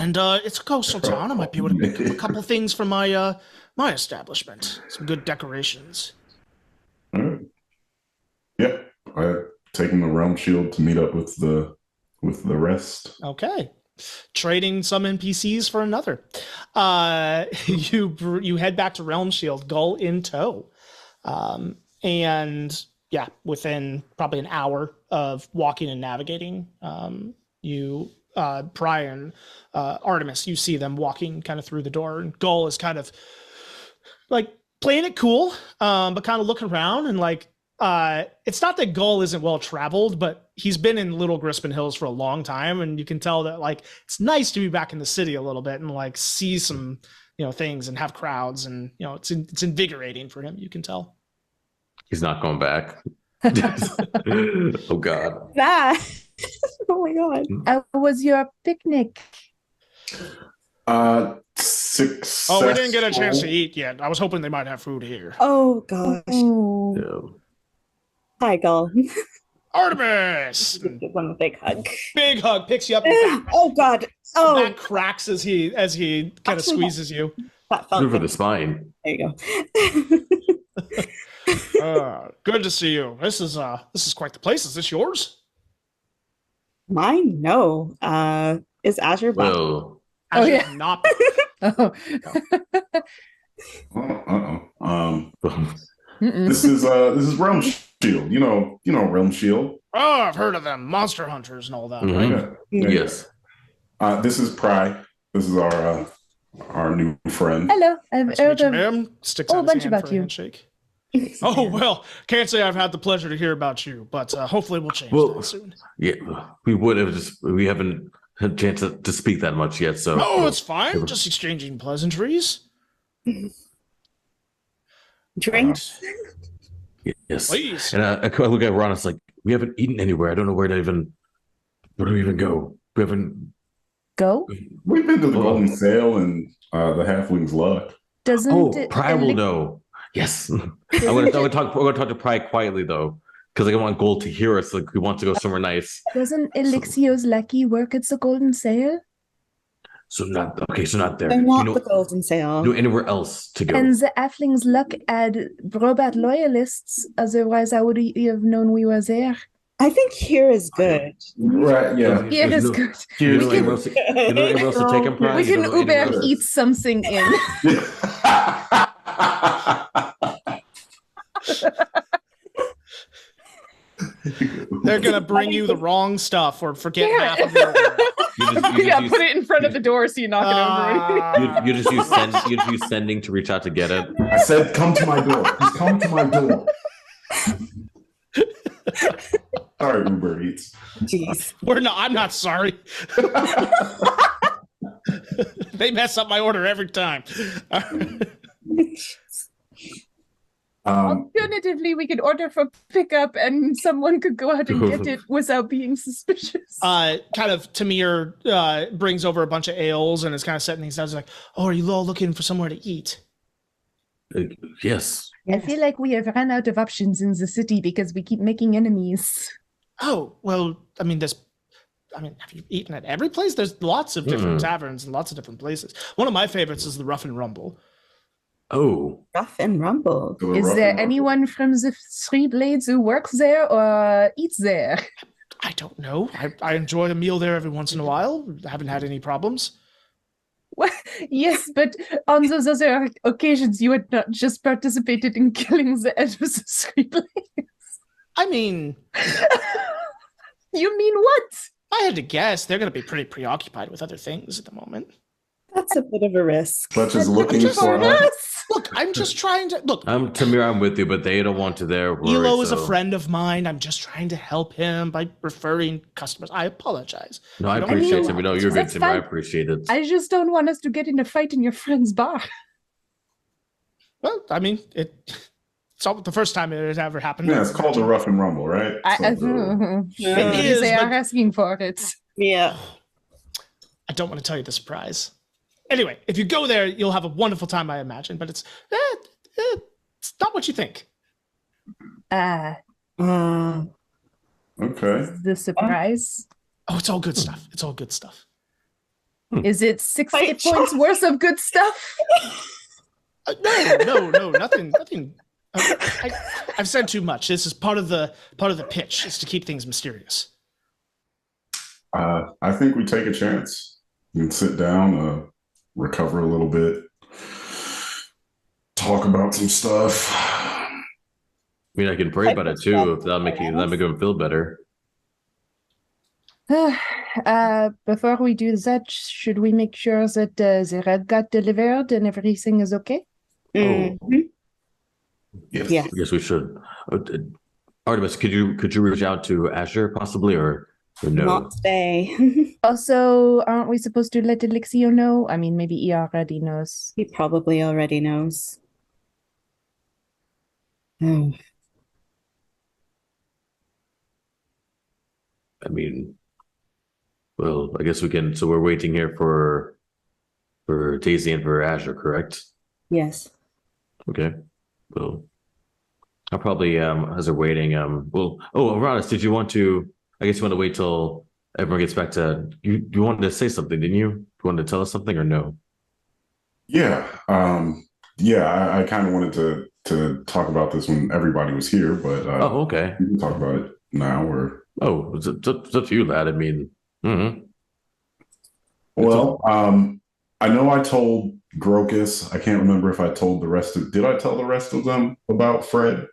And it's a coastal town. I might be able to pick up a couple things from my my establishment. Some good decorations. All right. Yeah, I'm taking the realm shield to meet up with the rest. Okay. Trading some NPCs for another. You head back to Realm Shield, Gull in tow. And yeah, within probably an hour of walking and navigating, you Pry and Artemis, you see them walking kind of through the door, and Gull is kind of like playing it cool, but kind of looking around, and like it's not that Gull isn't well traveled, but he's been in Little Grispin Hills for a long time, and you can tell that like it's nice to be back in the city a little bit and like see some things and have crowds, and it's invigorating for him. You can tell He's not going back. Oh God. That. Oh my God. How was your picnic? Successful. Oh, we didn't get a chance to eat yet. I was hoping they might have food here. Oh gosh. Oh. No. Hi, Gull. Artemis! Give one a big hug. Big hug, picks you up. The Oh God. Oh, back cracks as he kind of Actually, squeezes you. that felt Good for good. the spine. There you go. Good to see you. This is quite the place. Is this yours? Mine? No. Is Azure back? Well, Actually, yeah. Not. Oh. This is Realm Shield. You know Realm Shield. Oh, I've heard of them. Monster hunters and all that. Mhm. Right? Yeah. Yes. This is Pry. This is our new friend. Hello, I've Nice to heard meet you, of ma'am. Sticks whole out his bunch hand about for a you. handshake. Oh, well, can't say I've had the pleasure to hear about you, but hopefully we'll change Well, that soon. Yeah, we would have we haven't had a chance to speak that much yet. So Oh, it's fine. Just exchanging pleasantries. Drinks. Yes. Please. And I look at Ron. It's like we haven't eaten anywhere. I don't know where do we even go? We haven't. go. We've been to the Oh. Golden Sail and the Halfling's Luck. Doesn't Oh, it Pry will elix- know. Yes. I'm gonna talk to Pry quietly though, because I don't want Gold to hear us. Like we want to go somewhere nice. Doesn't Elixio's lackey work at the Golden Sail? So not there. They're not you the Golden Sail. know anywhere else to go. And the Affling's luck add Brobat loyalists. Otherwise, I would have known we were there. I think here is good. Right, yeah. Here is know- good. You know We anywhere else to take him, Pry? We You can don't know Uber anywhere else? eat something in. They're going to bring you the wrong stuff or forget Yeah. half of your order. Yeah, put it in front of the door so you knock it over. You just use sending to reach out to get it. I said, come to my door. Just come to my door. Sorry, Uber Eats. Jeez. I'm not sorry. They mess up my order every time. Alternatively, we could order for pickup and someone could go out and get it without being suspicious. Kind of Tamir brings over a bunch of ales and is kind of setting things down. He's like, oh, are you all looking for somewhere to eat? Yes. I feel like we have run out of options in the city because we keep making enemies. Oh, well, have you eaten at every place? There's lots of different taverns and lots of different places. One of my favorites is the Rough and Rumble. Oh. Rough and Rumble. Is there anyone from the Three Blades who works there or eats there? I don't know. I enjoy a meal there every once in a while. I haven't had any problems. Well, yes, but on those other occasions, you had not just participated in killing the head of the Three Blades. I mean, You mean what? I had to guess they're going to be pretty preoccupied with other things at the moment. That's a bit of a risk. Such as looking Just for for us. us. Look, I'm just trying to look. Tamir, I'm with you, but they don't want to there. Elo is a friend of mine. I'm just trying to help him by referring customers. I apologize. No, I You don't appreciate feel it. No, you're good, That's Tamir. I fine. appreciate it. I just don't want us to get in a fight in your friend's bar. Well, I mean, it's not the first time it has ever happened. Yeah, it's called the Rough and Rumble, right? It is, They are but- asking for it. Yeah. I don't want to tell you the surprise. Anyway, if you go there, you'll have a wonderful time, I imagine. But it's not what you think. Uh, Okay. The surprise. Oh, it's all good stuff. It's all good stuff. Is it 60 Wait, points worth of good stuff? No, nothing. I've said too much. This is part of the pitch. Is to keep things mysterious. I think we take a chance and sit down, recover a little bit, talk about some stuff. I mean, I can pray about it too, if that'll make him feel better. Before we do that, should we make sure that the red got delivered and everything is okay? Oh. Mhm. Yes. Yes. Yes, we should. Artemis, could you reach out to Asher possibly, or no? Not today. Also, aren't we supposed to let Elixio know? I mean, maybe he already knows. He probably already knows. Oh. I mean, well, I guess we can. So we're waiting here for Daisy and for Asher, correct? Yes. Okay. Well, I'll probably as they're waiting. Aronis, did you want to? I guess you want to wait till everyone gets back to you. You wanted to say something, didn't you? You wanted to tell us something or no? Yeah. I kind of wanted to talk about this when everybody was here, but Oh, okay. we can talk about it now or. Oh, it's up to you, lad. I mean, Well, I know I told Grokus. I can't remember if I told the rest of. Did I tell the rest of them about Fred?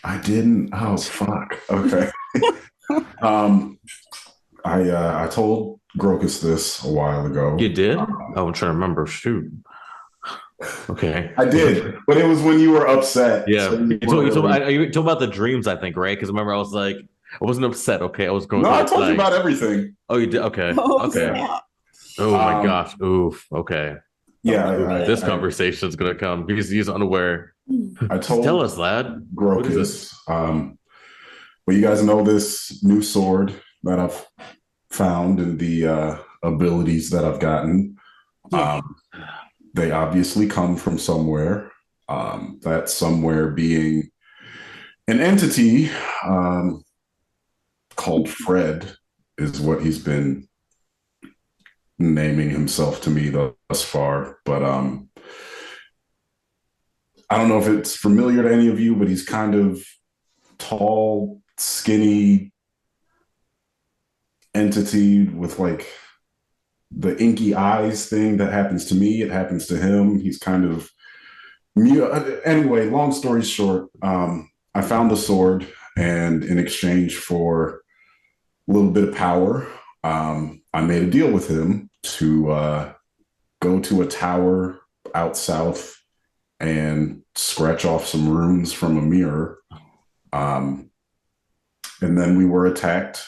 I didn't. Oh, fuck. Okay. I told Grokus this a while ago. You did? Oh, I'm trying to remember. Shoot. Okay. I did, but it was when you were upset. Yeah. So you told about the dreams, I think, right? Because remember, I was like, I wasn't upset. Okay, I was going. No, I told like, you about everything. Oh, you did? Okay. Oh, Okay. snap. Oh my gosh. Oof. Okay. Yeah. This conversation's gonna come. He's unaware. I told. Tell us, lad. What is Grokus. Well, you guys know this new sword that I've found and the abilities that I've gotten. Yeah. They obviously come from somewhere. That somewhere being an entity called Fred is what he's been naming himself to me thus far. But I don't know if it's familiar to any of you, but he's kind of tall, skinny entity with like the inky eyes thing that happens to me. It happens to him. He's kind of anyway, long story short, I found the sword, and in exchange for a little bit of power, I made a deal with him to go to a tower out south and scratch off some runes from a mirror. And then we were attacked,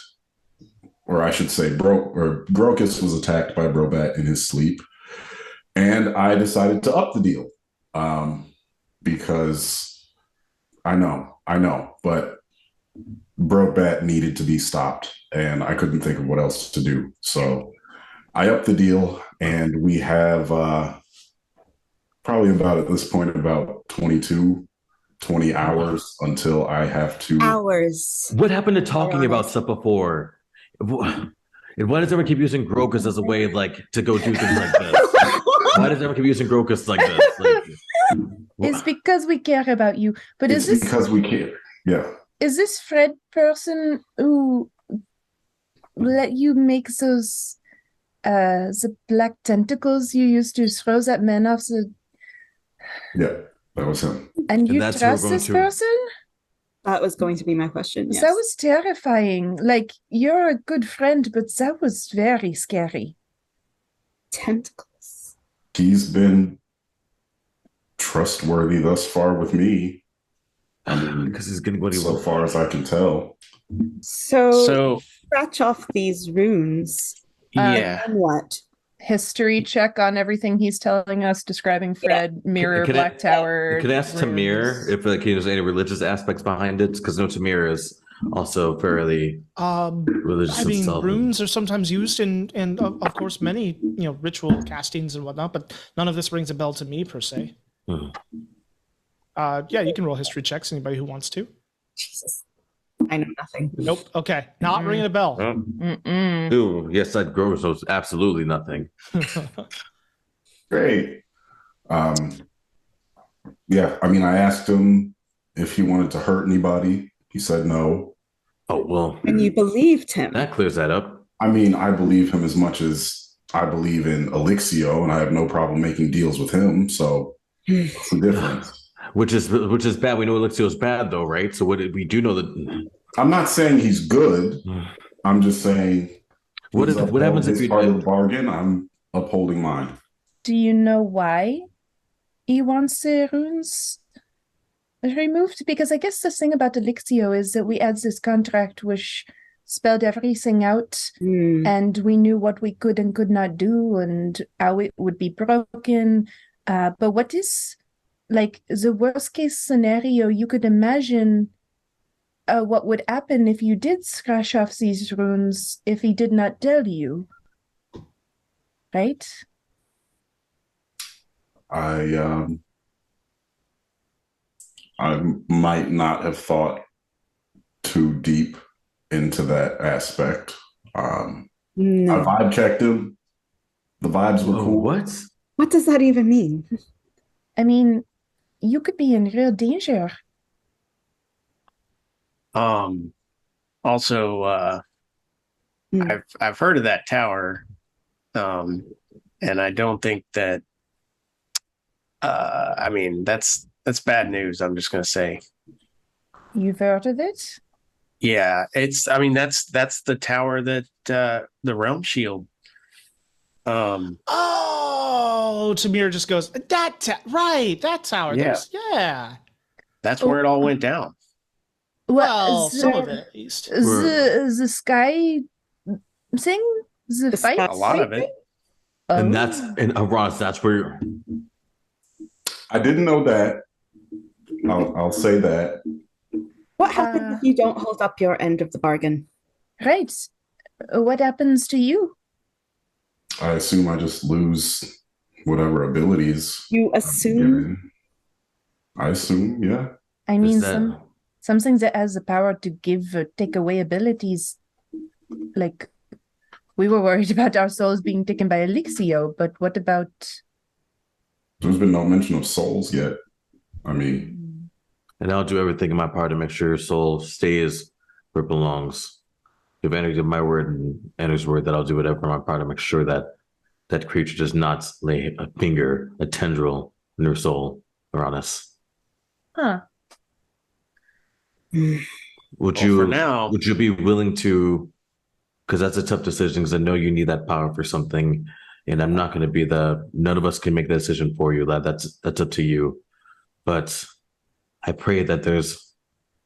or I should say, Grokus was attacked by Brobat in his sleep. And I decided to up the deal because I know, but Brobat needed to be stopped, and I couldn't think of what else to do. So I upped the deal, and we have probably about at this point about 20 hours until I have to. Hours. What happened to talking about stuff before? Why does everyone keep using Grokus as a way like to go do things like this? Why does everyone keep using Grokus like this? Like, It's because we care about you. But It's is this because we care. Yeah. is this Fred person who let you make those the black tentacles you used to throw that man off the Yeah, that was him. and you that's who we're trust going this to. person? That was going to be my question. Yes. That was terrifying. Like, you're a good friend, but that was very scary. Tentacles. He's been trustworthy thus far with me. because he's getting what he So wants. far as I can tell. So scratch off these runes. Yeah. And what? History check on everything he's telling us, describing Fred, mirror, Can I- Black Tower. Could I ask Tamir runes. if like, there's any religious aspects behind it? Because no, Tamir is also fairly religious I mean, himself. runes are sometimes used in of course many ritual castings and whatnot, but none of this rings a bell to me per se. Hmm. Yeah, you can roll history checks. Anybody who wants to. Jesus. I know nothing. Nope. Okay, not ringing a bell. Oh. Mm-mm. Ooh, yes, I'd grow, so it's absolutely nothing. Great. Yeah, I mean, I asked him if he wanted to hurt anybody. He said no. Oh, well, And you believed him. that clears that up. I mean, I believe him as much as I believe in Elixio, and I have no problem making deals with him. So what's the difference? Which is bad. We know Elixir is bad, though, right? So what we do know that. I'm not saying he's good. I'm just saying What He's if what upheld happens if his you part of the did? bargain. I'm upholding mine. Do you know why he wants the runes removed? Because I guess the thing about Elixio is that we had this contract which spelled everything out, and we knew what we could and could not do and how it would be broken. But what is like the worst case scenario you could imagine? What would happen if you did scratch off these runes if he did not tell you? Right? I I might not have thought too deep into that aspect. I vibe checked him. The vibes were Oh, cool. what? What does that even mean? I mean, you could be in real danger. Also, I've heard of that tower, and I don't think that. I mean, that's bad news. I'm just gonna say. You've heard of it? Yeah, it's. I mean, that's the tower that the realm shield. Oh, Tamir just goes, right, that tower. Yeah. Yeah. That's where it all went down. Well, some of it at least. The sky thing? The fight? A lot of it. And that's and Ross, that's where I didn't know that. I'll say that. What happens if you don't hold up your end of the bargain? Right. What happens to you? I assume I just lose whatever abilities. You I'm assume? given. I assume, yeah. I mean, that- something that has the power to give or take away abilities. Like, we were worried about our souls being taken by Elixio, but what about... There's been no mention of souls yet. I mean, and I'll do everything in my power to make sure your soul stays where it belongs. If Andrew did my word and Andrew's word, that I'll do whatever in my power to make sure that that creature does not lay a finger, a tendril in your soul around us. Huh. Would Well, you for now- would you be willing to, because that's a tough decision, because I know you need that power for something, and I'm not going to be none of us can make that decision for you. That's up to you. But I pray that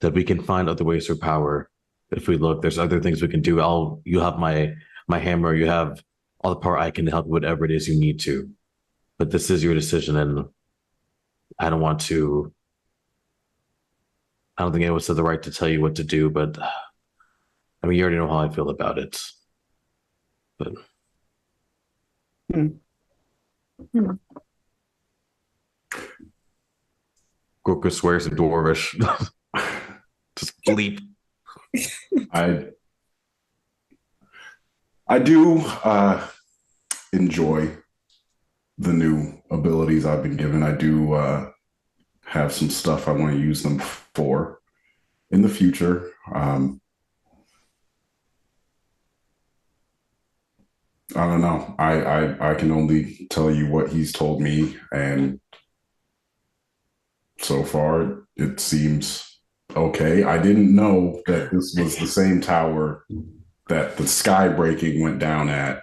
that we can find other ways for power. If we look, there's other things we can do. You have my hammer, you have all the power I can help you, whatever it is you need to. But this is your decision, and I don't think anyone has the right to tell you what to do, but I mean, you already know how I feel about it. But Gorka swears in Dwarvish. Just bleep. I do enjoy the new abilities I've been given. I do have some stuff I want to use them for in the future. I don't know. I can only tell you what he's told me, and so far it seems okay. I didn't know that this was the same tower that the sky breaking went down at.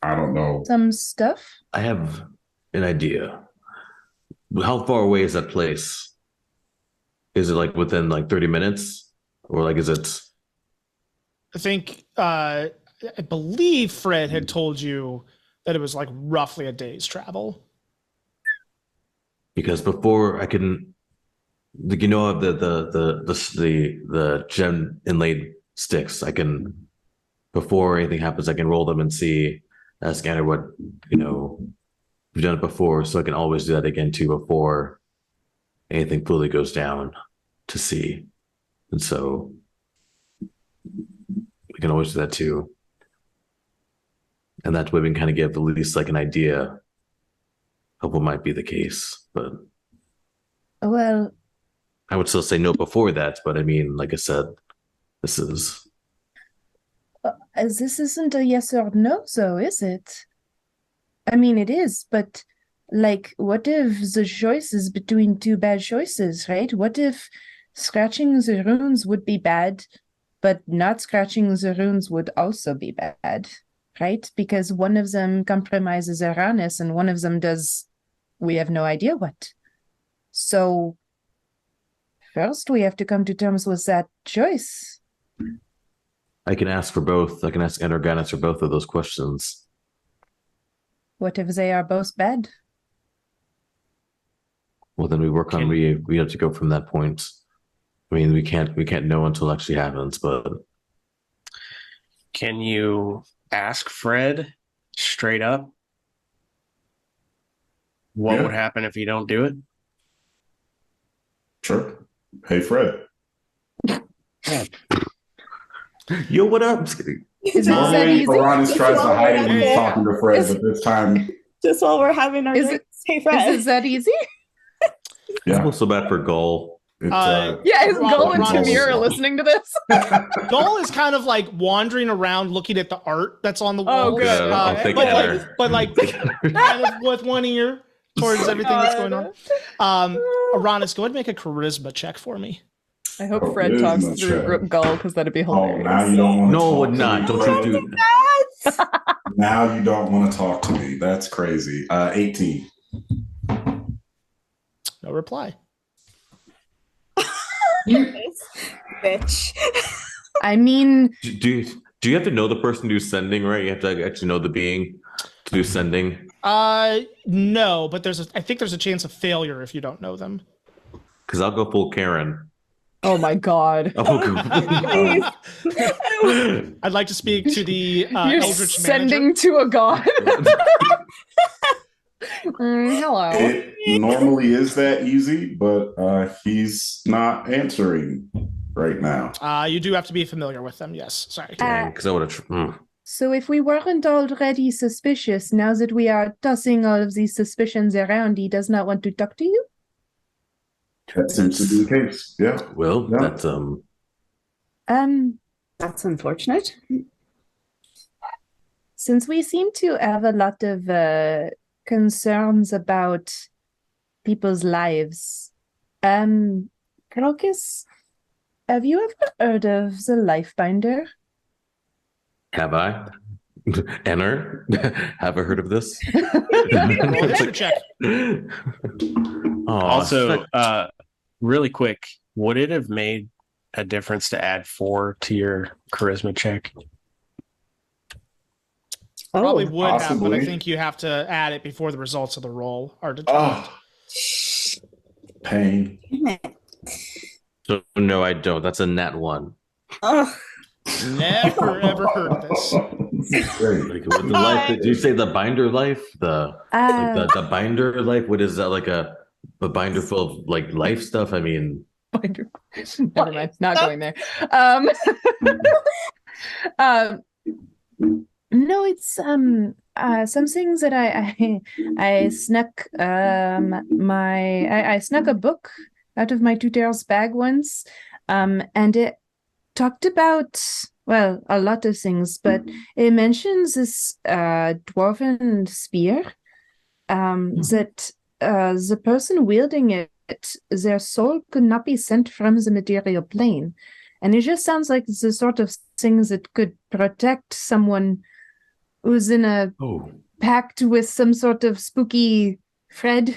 I don't know. Some stuff? I have an idea. How far away is that place? Is it like within like 30 minutes? Or like is it? I think, I believe Fred had told you that it was like roughly a day's travel. Because before I can, like, you know, the gem inlaid sticks, I can, before anything happens, I can roll them and see, ask Anna what, we've done it before, so I can always do that again too before anything fully goes down to see. And so we can always do that too. And that way we can kind of give at least like an idea of what might be the case. But Well, I would still say no before that. But I mean, like I said, this isn't a yes or no, though, is it? I mean, it is, but like, what if the choice is between two bad choices, right? What if scratching the runes would be bad, But not scratching the runes would also be bad, right? Because one of them compromises Uranus and one of them does, we have no idea what. So first we have to come to terms with that choice. I can ask for both. I can ask Energanus for both of those questions. What if they are both bad? Well, then we work on we have to go from that point. I mean, we can't know until it actually happens, but Can you ask Fred straight up what would happen if you don't do it? Sure. Hey, Fred. yo, what up? Just kidding. Is it that Normally, easy? Uranus tries to hide it when he's Yeah. talking to Fred, but this time, Just while we're having our Is drinks. Hey, Fred. Is that easy? It's yeah. also bad for Gull. It's, Yeah, is Ron- Gull and Ron- Tamir listening to this? Gull is kind of like wandering around looking at the art that's on the Oh, walls. good. I'll take but, Enter. like kind of with one ear towards everything that's going on. Aranis, go ahead and make a charisma check for me. I hope Oh, Fred it is talks not through check. Gull because that'd be oh, hilarious. now you don't want to No, talk to not. me, Don't Fred. you do Now you don't want to talk to me. That's crazy. 18. No reply. Bitch. I mean, Do you have to know the person who's sending, right? You have to actually know the being to do sending. No, but I think there's a chance of failure if you don't know them. Because I'll go full Karen. oh my god. Please. I'd like to speak to the You're Eldritch sending manager. to a god. Hello. It normally is that easy, but he's not answering right now. You do have to be familiar with them. Yes, sorry. Dang, because I would have. So if we weren't already suspicious, now that we are tossing all of these suspicions around, he does not want to talk to you? That seems to be the case. Yeah. Well, Yeah. that's That's unfortunate. Since we seem to have a lot of concerns about people's lives, Crocus, have you ever heard of the Lifebinder? have I? Enter? Have I heard of this? Roll a history check. Also, really quick, would it have made a difference to add 4 to your charisma check? Probably would have, but I possibly. think you have to add it before the results of the roll are determined. Oh, pain. Damn it. So no, I don't. That's a nat 1. Oh, Never ever heard of this. Great. Like with the life, did you say the binder life? The binder life? What is that? Like a binder full of like life stuff? I mean, Binder. Never mind, not going there. No, it's some things that I snuck I snuck a book out of my tutor's bag once, and it talked about, well, a lot of things, but it mentions this dwarven spear, that the person wielding it, their soul could not be sent from the material plane. And it just sounds like the sort of things that could protect someone who's in a pact with some sort of spooky Fred.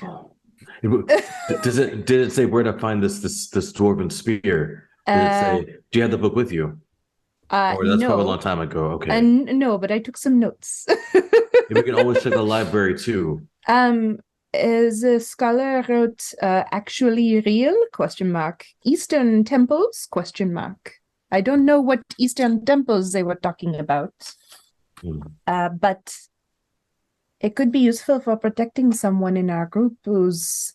did it say where to find this dwarven spear? Did it say? Do you have the book with you? Or that's probably a long time ago. Okay. No, but I took some notes. We can always check the library too. The scholar wrote actually real ? Eastern temples ? I don't know what Eastern temples they were talking about. But it could be useful for protecting someone in our group whose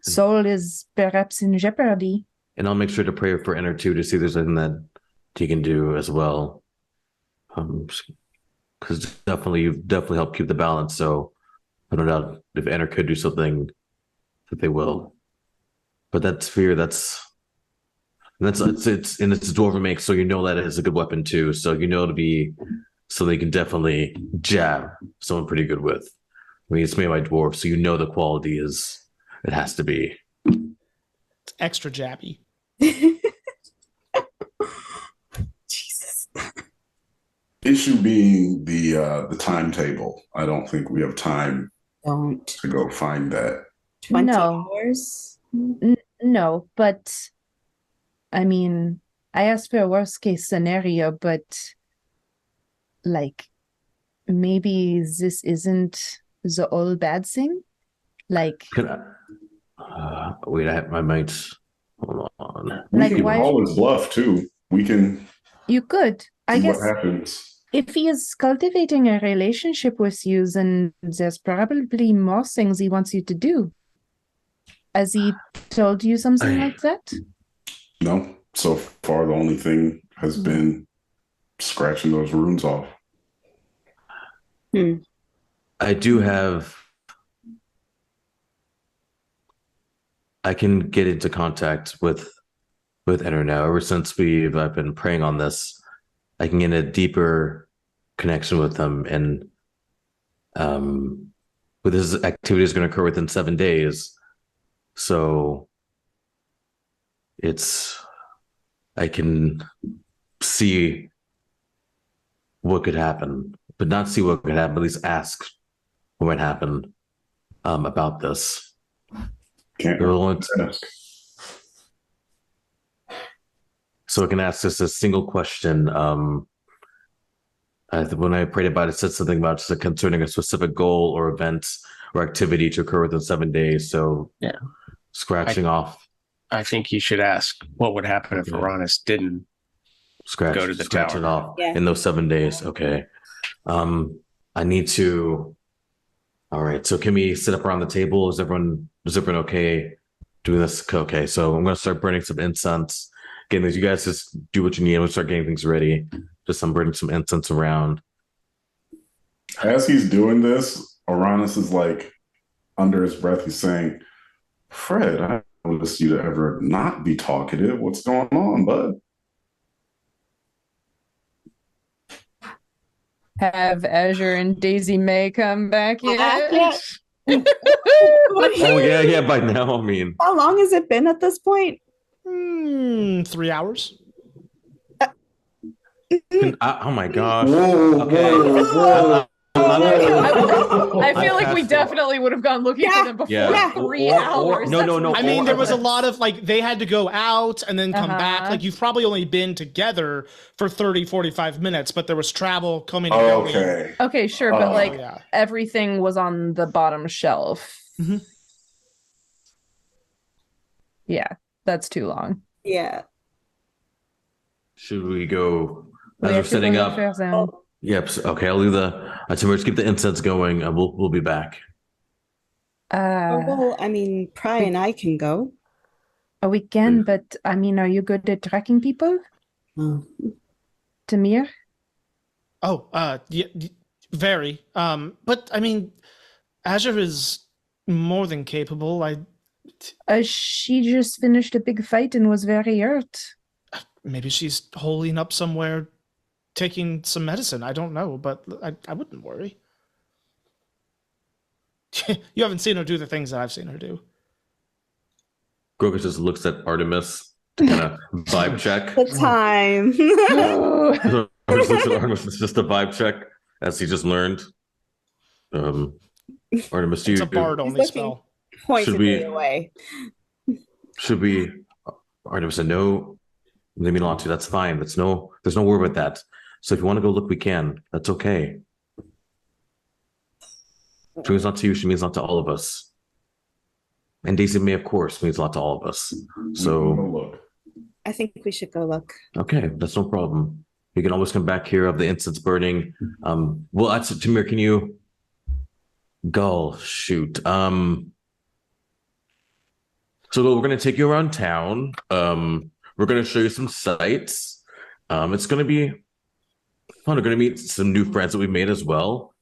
soul is perhaps in jeopardy. And I'll make sure to pray for Enter too to see if there's anything that he can do as well. Because you've definitely helped keep the balance. So I don't know if Enter could do something that they will. But that's fear. It's dwarven make, so you know that it is a good weapon too. So you know to be something you can definitely jab someone pretty good with. I mean, it's made by dwarves, so you know the quality is it has to be. It's extra jabby. issue being the timetable. I don't think we have time Don't. to go find that. 20 No. hours? No, but I mean, I asked for a worst case scenario, but like maybe this isn't the all bad thing. Like, Can wait, I might hold on. We Like, can why- call his bluff too. We can you could, I see guess, what happens. if he is cultivating a relationship with you, then there's probably more things he wants you to do. Has he told you something like that? No, so far the only thing has been scratching those runes off. I do have. I can get into contact with Enter now. Ever since I've been praying on this, I can get a deeper connection with him, and with his activity is going to occur within 7 days. So I can see what could happen, but not see what could happen, at least ask what might happen about this. Can't ask. So I can ask just a single question. When I prayed about it, it said something about just concerning a specific goal or event or activity to occur within 7 days. So Yeah. Scratching off. I think you should ask what would happen if Okay. Uranus didn't go to the Scratch it tower. off Yeah. in those 7 days. Okay. I need to. All right. So can we sit up around the table? Is everyone okay doing this? Okay. So I'm going to start burning some incense. Again, you guys just do what you need. I'm going to start getting things ready. I'm burning some incense around. As he's doing this, Uranus is like under his breath, he's saying, Fred, I don't noticed you to ever not be talkative. What's going on, bud? Have Azure and Daisy May come back yet? Oh, yeah. By now, I mean. How long has it been at this point? 3 hours. Oh my gosh. Whoa, Okay. whoa, whoa. I feel like we definitely would have gone looking for them before Yeah. 3 Or- hours. no. I mean, there was a lot of like they had to go out and then come back. Uh-huh. Like you've probably only been together for 30, 45 minutes, but there was travel coming and going. Okay. Okay, sure, but Oh, like yeah. everything was on the bottom shelf. Mhm. Yeah, that's too long. Yeah. Should we go We as we're have to setting go up? first then. Oh, Yep. Okay, I'll leave let's keep the incense going, and we'll be back. well, I mean, Pry and I can go. A weekend, but I mean, are you good at tracking people? Oh. Tamir? Oh, yeah, very. But I mean, Azure is more than capable. She just finished a big fight and was very hurt. Maybe she's holing up somewhere, taking some medicine. I don't know, but I wouldn't worry. You haven't seen her do the things that I've seen her do. Grogus just looks at Artemis to kind of vibe check. The time. Grogus looks at Artemis. It's just a vibe check, as he just learned. Artemis, It's a bard only looking- spell. Pointedly away. Should we? Artemis said no. They mean a lot to. That's fine. There's no worry about that. So if you want to go look, we can. That's okay. She means a lot to you. She means a lot to all of us. And Daisy May, of course, means a lot to all of us. So Look. I think we should go look. okay, that's no problem. You can always come back here of the incense burning. Well, that's Tamir. Can you? Gull, shoot. So we're going to take you around town. We're going to show you some sights. It's going to be fun. We're going to meet some new friends that we made as well.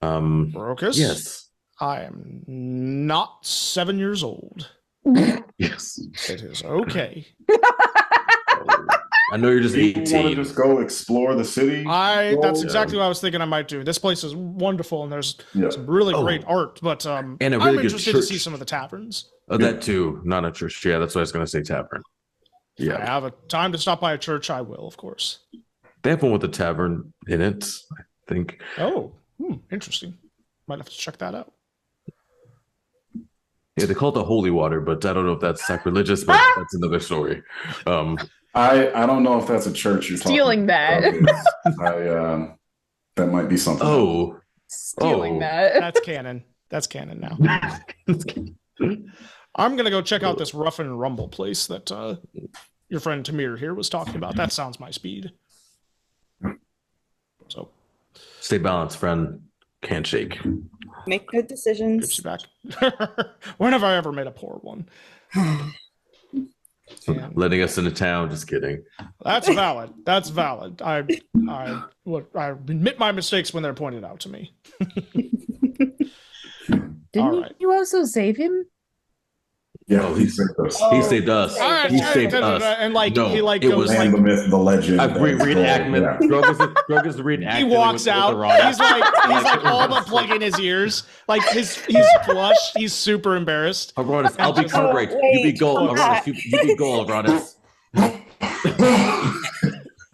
Brocus? Yes. I am not 7 years old. Yes. It is okay. I know you're just You want to 18. just go explore the city? That's Yeah. exactly what I was thinking I might do. This place is wonderful and there's Yeah. some really Oh. great art, but And a really I'm good interested to church. see some of the taverns. Oh, that too. Not a church. Yeah, that's what I was going to say. Tavern. If I Yeah. have a time to stop by a church, I will, of course. They have one with a tavern in it, I think. Oh, interesting. Might have to check that out. Yeah, they call it the holy water, but I don't know if that's sacrilegious, but that's another story. I don't know if that's a church you're Stealing talking that. about. That might be something. Stealing that. That's canon. That's canon now. I'm gonna go check out this Rough and Rumble place that your friend Tamir here was talking about. That sounds my speed. So Stay balanced, friend. Can't shake. Make good gives decisions. you back. When have I ever made a poor one? And Letting us into town. Just kidding. that's valid. That's valid. I admit my mistakes when they're pointed out to me. Didn't All right. you also save him? Yeah, Oh, he saved us. He saved us. All right, He saved us. and like No, he like it goes was- like And the myth, the legend. Reenactment. Yeah. Grog is the reenactment. he walks out. He's like all but plugging his ears. Like he's flushed. He's super embarrassed. Aronis, I'll be Cartwright. You be wait, goal. hold Aronis, that. you be goal, Aronis.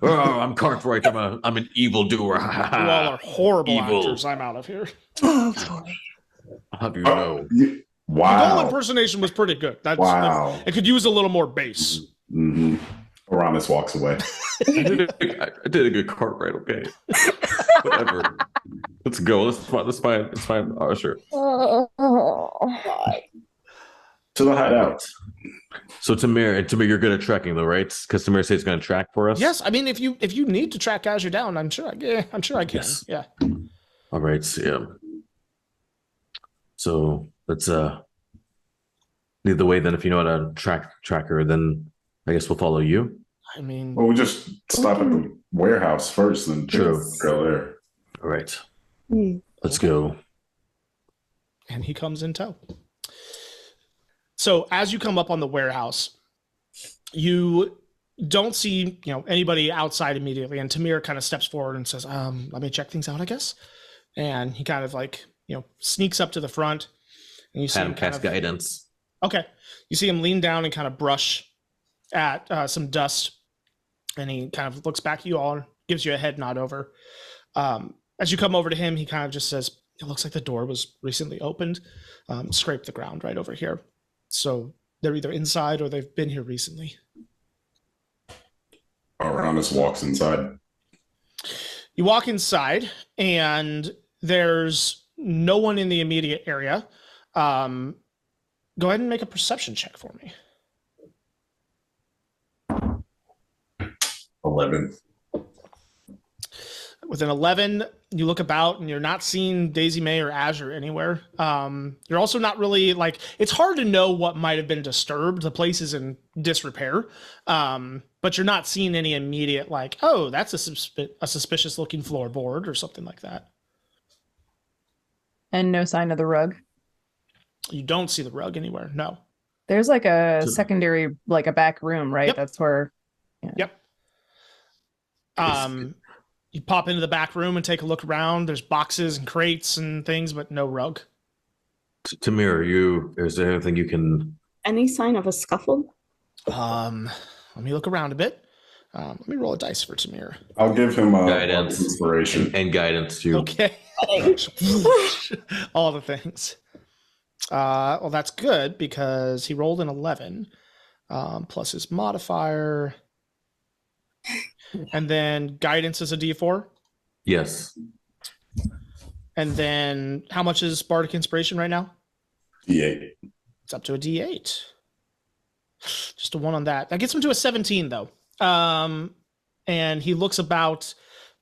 Oh, I'm Cartwright. I'm an evil doer. You all are horrible Evil. actors. I'm out of here. How do you know? The goal Wow. impersonation was pretty good. Wow. It could use a little more bass. Mm-hmm. Aramis walks away. I did a good Cartwright. Okay, whatever. Let's go. It's fine. It's fine. Oh, sure. To the hideout. So Tamir, you're good at tracking, though, right? Because Tamir says he's going to track for us. Yes, I mean if you need to track as you're down, I'm sure I can. Yes. Yeah. All right. So, yeah. So let's lead the way then. If you know how to tracker, then I guess we'll follow you. I mean, Well, we just stop at the warehouse first and True. go there. All right. Hmm. Let's go. and he comes in tow. So as you come up on the warehouse, you don't see anybody outside immediately, and Tamir kind of steps forward and says, "Let me check things out, I guess." And he kind of sneaks up to the front, and you see him Cast guidance. Okay, you see him lean down and kind of brush at some dust, and he kind of looks back at you all and gives you a head nod over. As you come over to him, he kind of just says, "It looks like the door was recently opened. Scrape the ground right over here." So they're either inside or they've been here recently. Aramis walks inside. You walk inside, and there's no one in the immediate area. Go ahead and make a perception check for me. 11. With an 11, you look about and you're not seeing Daisy May or Azure anywhere. You're also not really it's hard to know what might have been disturbed. The place is in disrepair. But you're not seeing any immediate oh, that's a suspicious looking floorboard or something like that. And no sign of the rug. You don't see the rug anywhere. No. There's a secondary, a back room, right? Yep. That's where. Yeah. Yep. You pop into the back room and take a look around. There's boxes and crates and things, but no rug. Tamir, is there anything you can? Any sign of a scuffle? Let me look around a bit. Let me roll a dice for Tamir. I'll give him Guidance. inspiration. And guidance too. Okay. All the things. Well, that's good because he rolled an 11 plus his modifier. And then guidance is a D4. Yes. And then how much is Bardic Inspiration right now? D8. It's up to a D8. Just a 1 on that. That gets him to a 17, though. And he looks about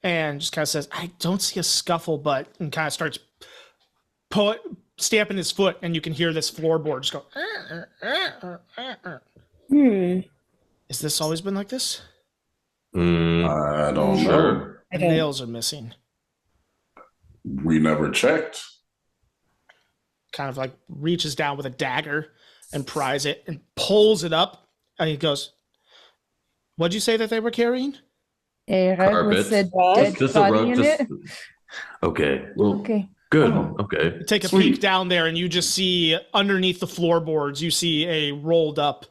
and just kind of says, "I don't see a scuffle," and kind of starts stamping his foot, and you can hear this floorboard just go. Has this always been like this? I don't know. Sure. The nails are missing. We never checked. Kind of reaches down with a dagger and pries it and pulls it up. And he goes, "What'd you say that they were carrying?" A rug with a dead Just a body rug. in it. Okay. Well, Okay. good. Okay. You take a Sweet. peek down there, and you just see underneath the floorboards, you see a rolled up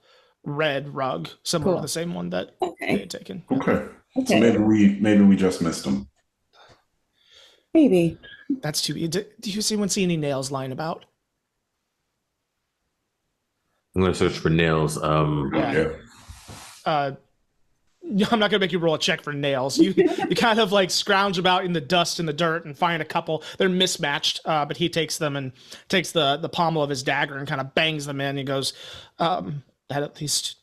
red rug, similar to Cool. the same one that they Okay. had taken. Okay. So Okay. maybe we just missed him. Maybe. That's too. Do you see any nails lying about? I'm gonna search for nails. Yeah. I'm not gonna make you roll a check for nails. You kind of like scrounge about in the dust and the dirt and find a couple. They're mismatched, but he takes them and takes the pommel of his dagger and kind of bangs them in. He goes, "That at least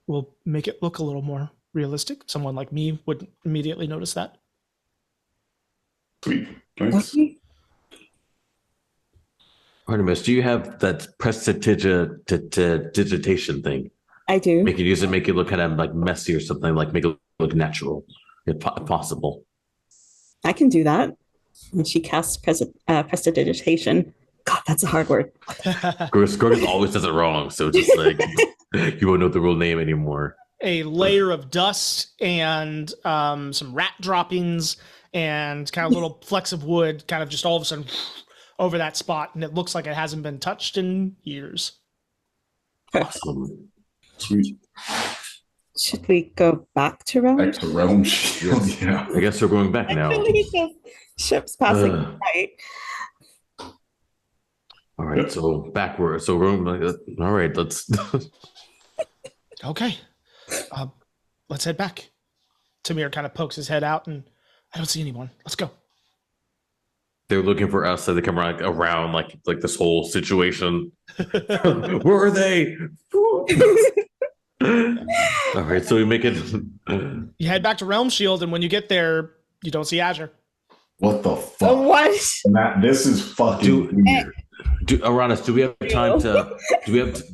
will make it look a little more realistic. Someone like me would immediately notice that." Sweet. Thanks. Okay. Artemis, do you have that prestidigitation thing? I do. Make it look kind of like messy or something, like make it look natural, if possible. I can do that. And she casts prestidigitation. God, that's a hard word. Gorgus always does it wrong, so just like you won't know the real name anymore. A layer of dust and some rat droppings and kind of little flecks of wood kind of just all of a sudden over that spot, and it looks like it hasn't been touched in years. Awesome. Sweet. Should we go back to Realm? Back to Realm Shield. Yeah. I guess we're going back now. Actually, just ships passing right. All right, so backward. So we're all right. Let's. Okay, let's head back. Tamir kind of pokes his head out, and I don't see anyone. Let's go. They're looking for us, so they come around like this whole situation. Where are they? All right, so we make it. You head back to Realm Shield, and when you get there, you don't see Azure. What the fuck? What? Matt, this is fucking weird. Aranis, do we have time to?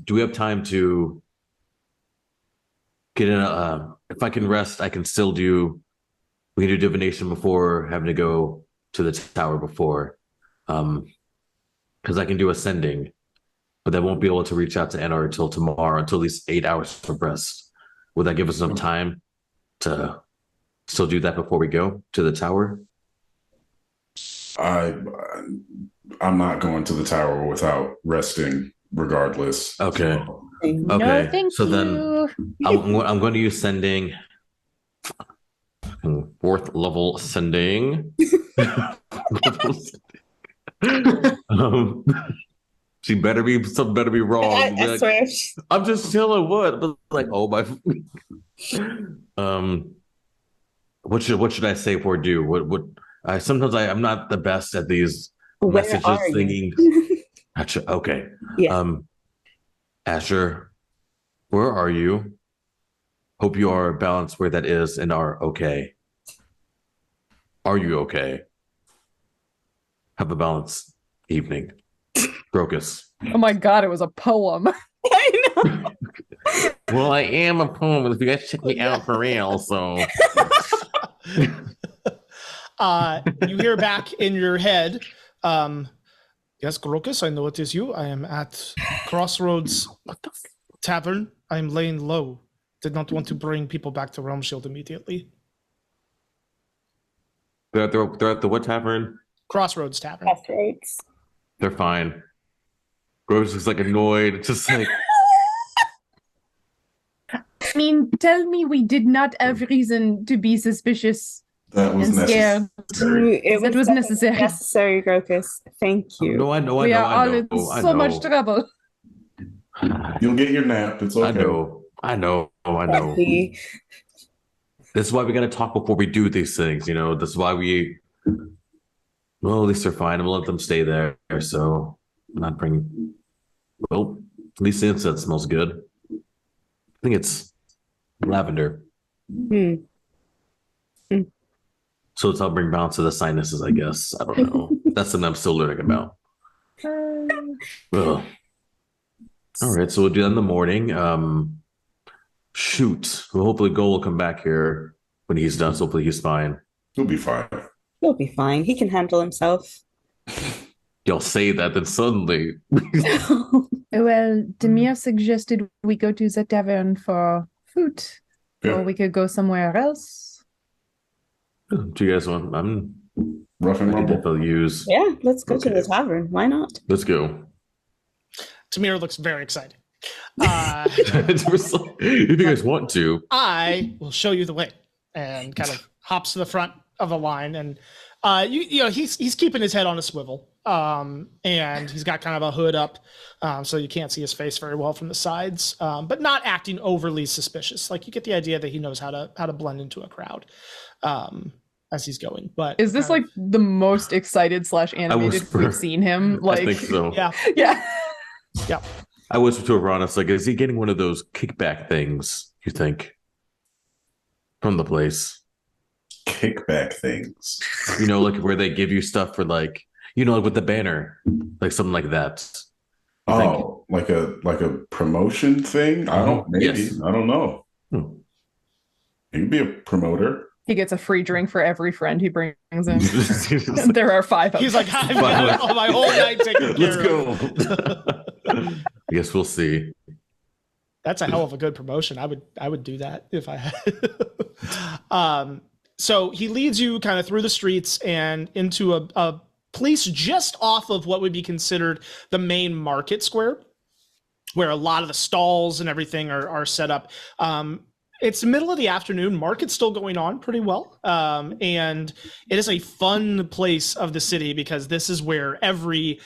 Do we have time to get in? If I can rest, I can still do. We can do divination before having to go to the tower before, because I can do ascending, but I won't be able to reach out to Anar until tomorrow, until at least 8 hours of rest. Would that give us enough time to still do that before we go to the tower? I'm not going to the tower without resting, regardless. Okay. So, Okay. No, thank so you. then I'm going to use sending. 4th level ascending. She better be wrong. I swear. I'm just chilling. What? Like, oh my. What should I say for do? What? Sometimes I'm not the best at these Where messages are thinking. you? Okay. Yeah. Asher, where are you? Hope you are balanced where that is and are okay. Are you okay? Have a balanced evening. Crocus. Oh my god, it was a poem. I know. Well, I am a poem. If you guys check me out for real, so. You hear back in your head, yes, Crocus, I know it is you. I am at Crossroads Tavern. I am laying low. Did not want to bring people back to Realm Shield immediately. They're at the what tavern? Crossroads Tavern. Crossroads. They're fine. Groves is like annoyed, just like. I mean, tell me we did not have reason to be suspicious that was and scared. necessary. It was necessary. Necessary, Crocus. Thank you. No, I know. We are all in I so know. much trouble. You'll get your nap. It's okay. I know. Happy. This is why we got to talk before we do these things. You know, this is why we. Well, at least they're fine. I'm gonna let them stay there. So, I'm not bring. Well, at least the incense smells good. I think it's lavender. Hmm. So it's help bring balance to the sinuses, I guess. I don't know. That's something I'm still learning about. Ugh. All right, so we'll do that in the morning. Shoot. Well, hopefully Goal will come back here when he's done. So hopefully he's fine. You'll be fine. He'll be fine. He can handle himself. Y'all say that, then suddenly. Well, Demir suggested we go to the tavern for food. Yeah. Or we could go somewhere else. Do you guys want? Rough and I can rumble. definitely use. Yeah, let's go to Okay. the tavern. Why not? Let's go. Tamir looks very excited. If you guys want to. I will show you the way. and kind of hops to the front of the line. And you know, he's keeping his head on a swivel, and he's got kind of a hood up, so you can't see his face very well from the sides, but not acting overly suspicious. Like, you get the idea that he knows how to blend into a crowd as he's going. But is this like the most excited / animated we've seen him? Like, I think so. Yeah. I whispered to Uranus, like, is he getting one of those kickback things, you think, from the place? Kickback things. You know, like where they give you stuff for, like, you know, like with the banner, like something like that. Oh, like a promotion thing? I don't know. He could be a promoter. He gets a free drink for every friend he brings in. There are 5 of he's them. like, I've got my whole night taken care Let's go. I guess we'll see. That's a hell of a good promotion. I would do that if I had. So he leads you kind of through the streets and into a place just off of what would be considered the main market square, where a lot of the stalls and everything are set up. It's the middle of the afternoon. Market's still going on pretty well. And it is a fun place of the city because this is where every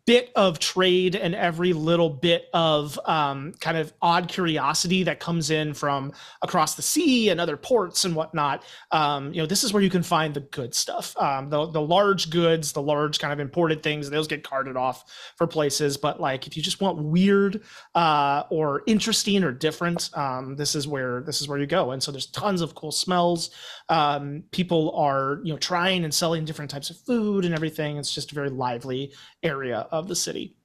bit of trade and every little bit of kind of odd curiosity that comes in from across the sea and other ports and whatnot, you know, this is where you can find the good stuff. The large goods, the large kind of imported things, those get carted off for places. But like, if you just want weird or interesting or different, this is where you go. And so there's tons of cool smells. People are, you know, trying and selling different types of food and everything. It's just a very lively area of the city.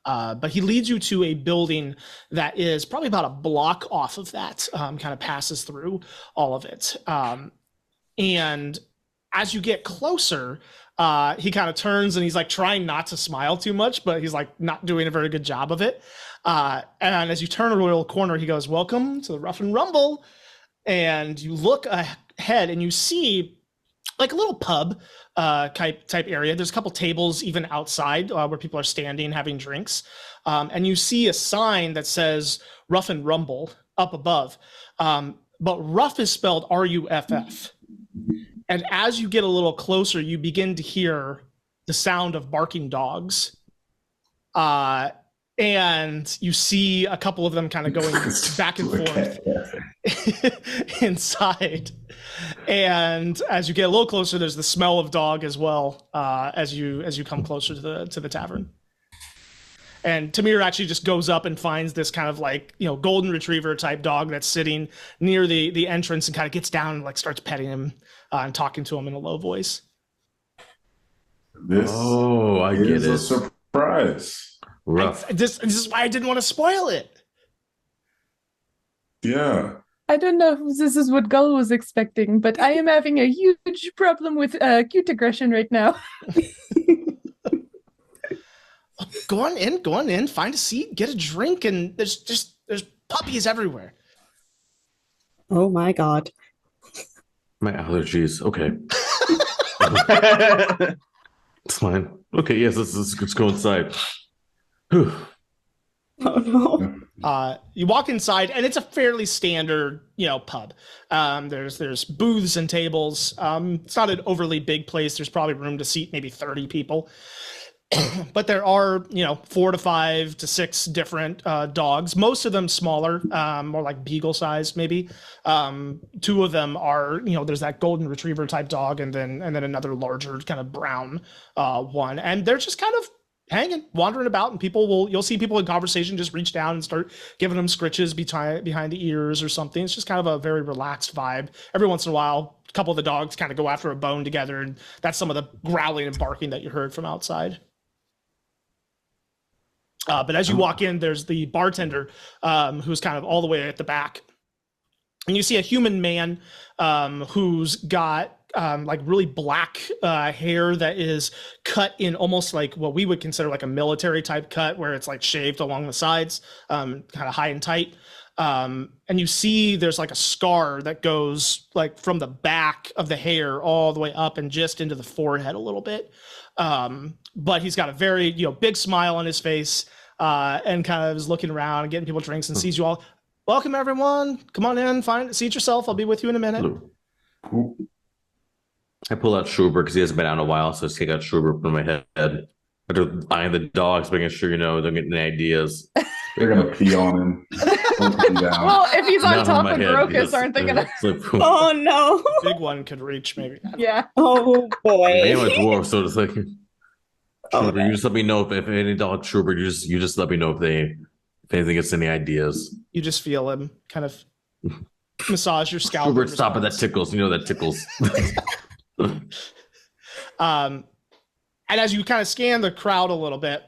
But he leads you to a building that is probably about a block off of that, kind of passes through all of it. And as you get closer, he kind of turns and he's like trying not to smile too much, but he's like not doing a very good job of it. And as you turn a little corner, he goes, "Welcome to the Rough and Rumble." And you look ahead and you see like a little pub type area. There's a couple tables even outside where people are standing having drinks. And you see a sign that says Rough and Rumble up above. But rough is spelled R-U-F-F. And as you get a little closer, you begin to hear the sound of barking dogs. And you see a couple of them kind of going back and forth inside. And as you get a little closer, there's the smell of dog as well, as you come closer to the tavern. And Tamir actually just goes up and finds this kind of like, you know, golden retriever type dog that's sitting near the entrance and kind of gets down and like starts petting him and talking to him in a low voice. This I get is it. a surprise. Rough. This is why I didn't want to spoil it. Yeah. I don't know if this is what Gull was expecting, but I am having a huge problem with cute aggression right now. Go on in, find a seat, get a drink, and there's puppies everywhere. Oh my God. My allergies. Okay. It's fine. Okay, yes, let's go inside. Whew. Oh no. You walk inside, and it's a fairly standard, you know, pub. There's booths and tables. It's not an overly big place. There's probably room to seat maybe 30 people. But there are, you know, 4 to 5 to 6 different dogs. Most of them smaller, more like beagle size, maybe. 2 of them are, you know, there's that golden retriever type dog, and then another larger kind of brown one, and they're just kind of hanging, wandering about, and you'll see people in conversation just reach down and start giving them scritches behind the ears or something. It's just kind of a very relaxed vibe. Every once in a while, a couple of the dogs kind of go after a bone together, and that's some of the growling and barking that you heard from outside. But as you walk in, there's the bartender who's kind of all the way at the back. And you see a human man who's got like really black hair that is cut in almost like what we would consider like a military type cut, where it's like shaved along the sides, kind of high and tight. And you see there's like a scar that goes like from the back of the hair all the way up and just into the forehead a little bit. But he's got a very, you know, big smile on his face, and kind of is looking around and getting people drinks and sees you all. welcome everyone. Come on in, seat yourself. I'll be with you in a minute. Cool. I pull out Schubert because he hasn't been out in a while, so I just take out Schubert from my head. After eyeing the dogs, making sure, they're getting any ideas. They're gonna pee on him. Don't pee down. Well, if he's on Not top my of head, Grokus, yes. aren't they gonna? It's like, Oh no. Big one could reach maybe. Yeah. Oh boy. I'm a dwarf, so it's like, Oh, Schubert, you just let me know if any dog Schubert, you just let me know if anything gets any ideas. You just feel him kind of massage your scalp. Schubert, stop it, that tickles. That tickles. And as you kind of scan the crowd a little bit,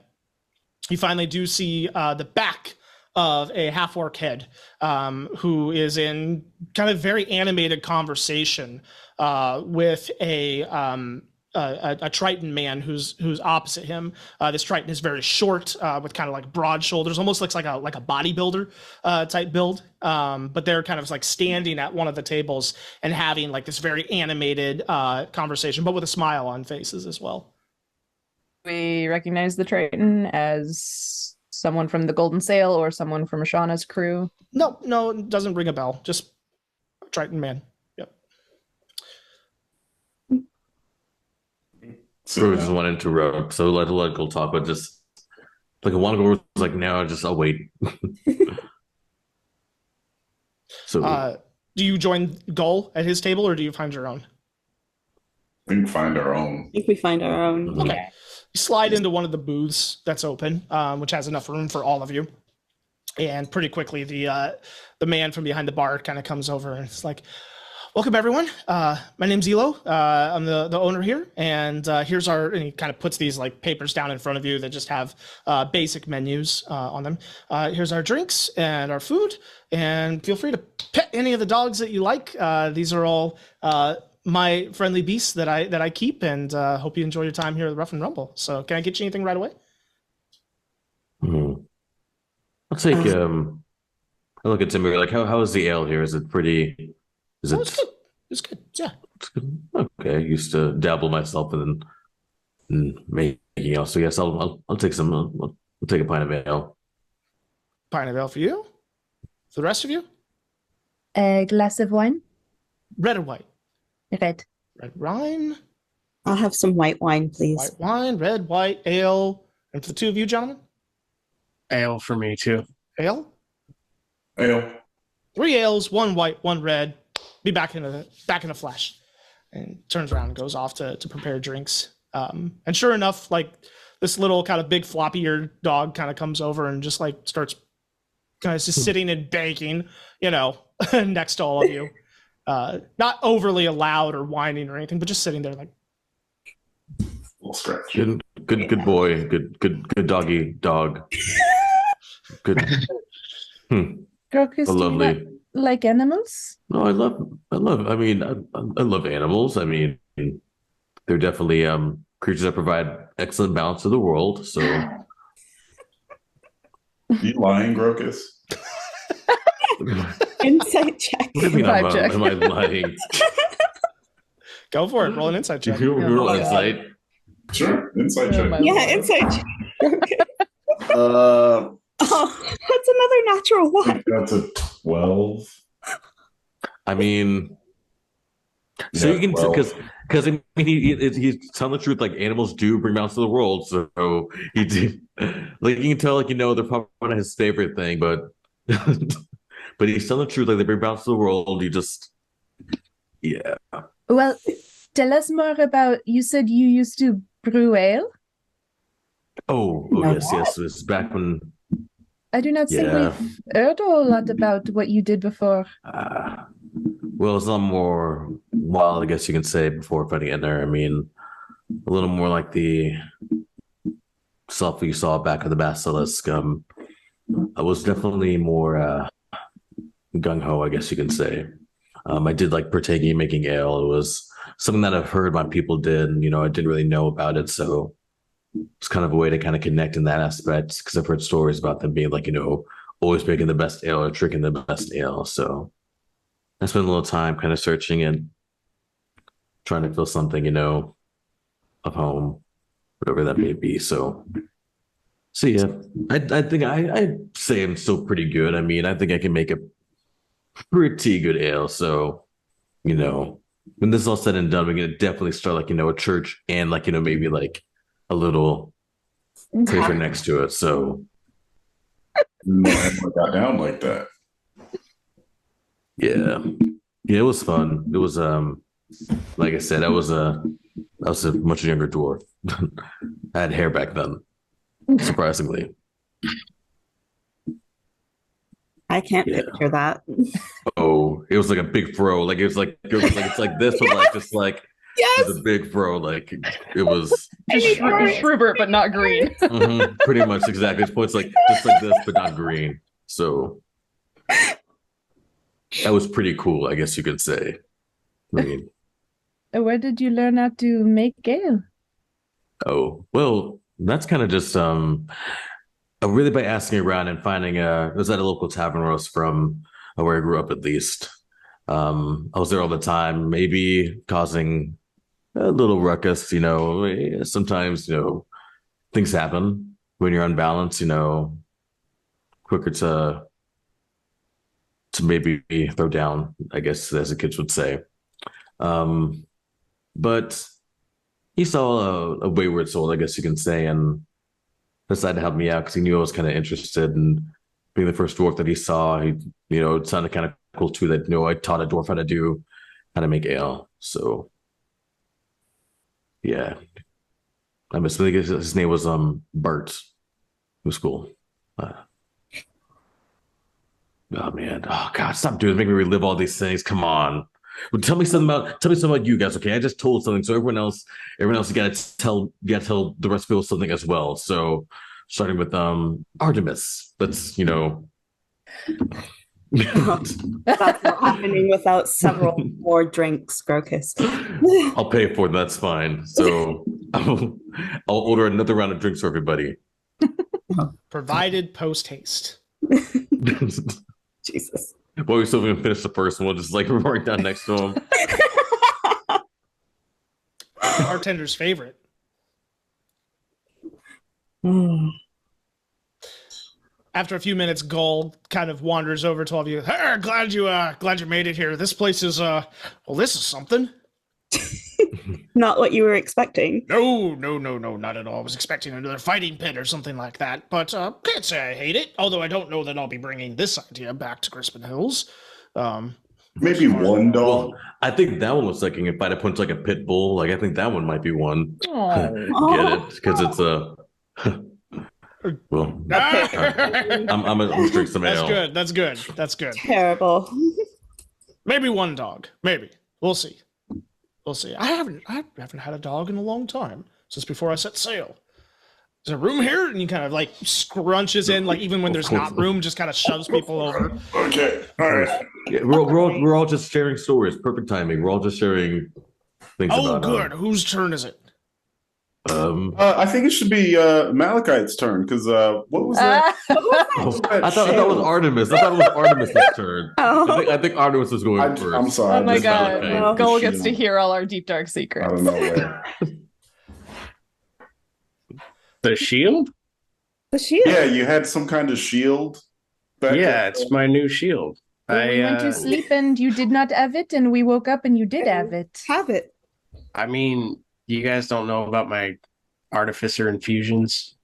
you finally do see the back of a half-orc head who is in kind of very animated conversation with a Triton man who's opposite him. This Triton is very short with kind of like broad shoulders, almost looks like a bodybuilder type build. But they're kind of like standing at one of the tables and having like this very animated conversation, but with a smile on faces as well. We recognize the Triton as someone from the Golden Sail or someone from Ashana's crew. No, it doesn't ring a bell. Just Triton man. Yep. So just want to interrupt, so let go talk, but just like I want to go. Like no, I'll wait. So do you join Gull at his table, or do you find your own? We can find our own. I think we find our own. Okay. You slide into one of the booths that's open, which has enough room for all of you. And pretty quickly, the man from behind the bar kind of comes over and it's like, welcome, everyone. My name's Elo. I'm the owner here. And here's and he kind of puts these like papers down in front of you that just have basic menus on them. Here's our drinks and our food. And feel free to pet any of the dogs that you like. These are all my friendly beasts that I keep, and hope you enjoy your time here at the Rough and Rumble. So can I get you anything right away? I'll take I look at Timber like how is the ale here? Is it pretty? Is it? It's good. It's good. Yeah. It's good. Okay, I used to dabble myself in making ale, so yes, I'll take some. I'll take a pint of ale. Pint of ale for you. For the rest of you, A glass of wine? red or white? Red. Red wine, I'll have some white wine, please. white wine, red, white, ale. And for the two of you, gentlemen, Ale for me too. ale. Ale. 3 ales, 1 white, 1 red. Be back in a flash. And turns around and goes off to prepare drinks. And sure enough, like this little kind of big floppy-eared dog kind of comes over and just like starts kind of just sitting and baking, next to all of you. Not overly loud or whining or anything, but just sitting there like. Little stretch. Good boy. Good doggy dog. Good. Crocus, do you Lovely. like animals? No, I love animals. I mean, they're definitely creatures that provide excellent balance to the world. So You lying, Grokus? Insight check. what do you mean Vibe check. am I lying? Go for it. Roll an insight check. You roll insight. Sure. Insight check. my Yeah, lord. insight check. Okay. Uh, Oh, that's another natural I one. think that's a 12. I mean, so Yeah, you can well. because I mean he's telling the truth. Like animals do bring balance to the world, so he did. Like you can tell, like they're probably not his favorite thing, but but he's telling the truth. Like they bring balance to the world. Yeah. Well, tell us more about. You said you used to brew ale. Oh No. yes. It's back when. I do not think Yeah. we've heard a whole lot about what you did before. Well, it's a lot more wild, I guess you can say, before fighting Ender. I mean, a little more like the stuff you saw back of the Basilisk. I was definitely more gung-ho, I guess you can say. I did like partake in making ale. It was something that I've heard my people did, and I didn't really know about it, so it's kind of a way to kind of connect in that aspect, because I've heard stories about them being like, always making the best ale or drinking the best ale. So I spent a little time kind of searching and trying to feel something, of home, whatever that may be. So So yeah, I think I'd say I'm still pretty good. I mean, I think I can make a pretty good ale. So, when this is all said and done, we're gonna definitely start like, a church and like, maybe like a little place right next to it. So No, everyone got down like that. yeah. Yeah, it was fun. It was like I said, I was a much younger dwarf. I had hair back then, surprisingly. I can't Yeah. picture that. Oh, it was like a big fro. Like it's like it's like this, but like just like Yes. with a big fro. Like it was Just Schrubert, but not green. pretty much exactly. It's points like just like this, but not green. So that was pretty cool, I guess you could say. I mean, Where did you learn how to make ale? oh well, that's kind of just really by asking around and finding it was at a local tavern roast from where I grew up at least. I was there all the time, maybe causing a little ruckus, sometimes, things happen when you're unbalanced, quicker to maybe throw down, I guess, as the kids would say. But he saw a wayward soul, I guess you can say, and decided to help me out because he knew I was kind of interested in being the first dwarf that he saw. It sounded kind of cool too that I taught a dwarf how to make ale. So yeah, I think his name was Bart. It was cool. Oh man, oh god, stop doing it. Make me relive all these things. Come on. Well, tell me something about you guys. Okay, I just told something, so everyone else, you gotta tell the rest of people something as well. So, starting with Artemis. That's That's not happening without several more drinks, Grokus. I'll pay for it. That's fine. So, I'll order another round of drinks for everybody. Provided post haste. Jesus. Well, we're still gonna finish the first one. We'll just like right down next to him. Bartender's favorite. After a few minutes, Gull kind of wanders over to all of you. Hey, glad you made it here. This place is this is something. Not what you were expecting. No, not at all. I was expecting another fighting pit or something like that, but can't say I hate it. Although I don't know that I'll be bringing this idea back to Crispin Hills. Maybe one dog. Well, I think that one was like if I'd have put like a pit bull. Like I think that one might be one. Aw. Get it? Because it's a. Well, I'm gonna drink some ale. That's good. Terrible. Maybe one dog. Maybe. We'll see. I haven't had a dog in a long time, since before I set sail. Is there room here? And he kind of like scrunches in, like even when there's not room, just kind of shoves people over. Okay. All right. Yeah, we're all just sharing stories. Perfect timing. We're all just sharing things Oh, about. good. Whose turn is it? I think it should be Malachite's turn because what was that? I thought that was Artemis. I thought it was Artemis's turn. Oh. I think Artemis was going first. I'm sorry. Oh my This god. Malachite. Gull gets to hear all our deep dark I secrets. don't know where. The shield? The shield. Yeah, you had some kind of shield. Back Yeah, it's my new shield. We went to sleep and you did not have it, and we woke up and you did have it. Have it. I mean, you guys don't know about my artificer infusions.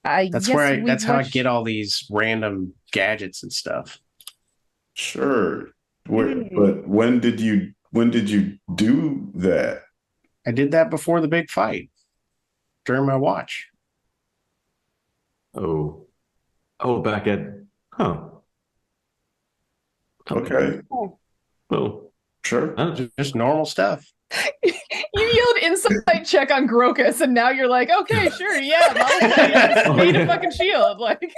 That's Yes, how I get all these random gadgets and stuff. Sure. But when did you do that? I did that before the big fight during my watch. Oh, back at Okay. Oh, Sure. Just normal stuff. You yelled insight check on Grokus, and now you're like, okay, sure, yeah, Malachi made a fucking shield. Like,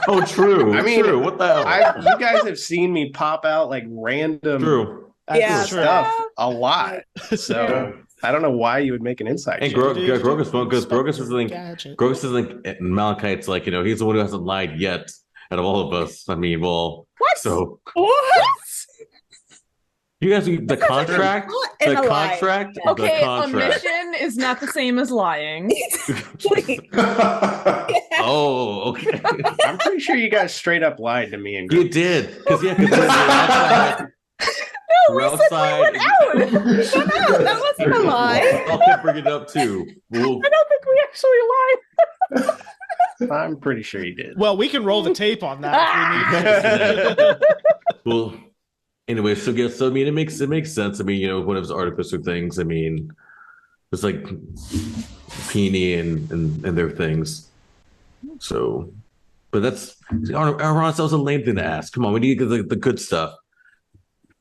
oh, true. I mean, true. What the hell? you guys have seen me pop out like random True. Yeah, stuff a lot. So I don't know why you would make an insight And check. Grogus won't, because Grogus is like Gadget. Grogus is like Malachite's like he's the one who hasn't lied yet out of all of us. I mean, well, What? so What? You guys, the contract, And the a lie. contract, Okay, the contract. omission is not the same as lying. Oh, okay. I'm pretty sure you guys straight up lied to me and You did, because we're outside. No, we said we went out. No, that wasn't a lie. I'll keep bringing it up too. I don't think we actually lied. I'm pretty sure you did. Well, we can roll the tape on that if we need to. Well, anyway, so I mean, it makes sense. I mean, one of his artificer things. I mean, it's like Peony and their things. So, but that's Ron. That was a lame thing to ask. Come on, we need the good stuff.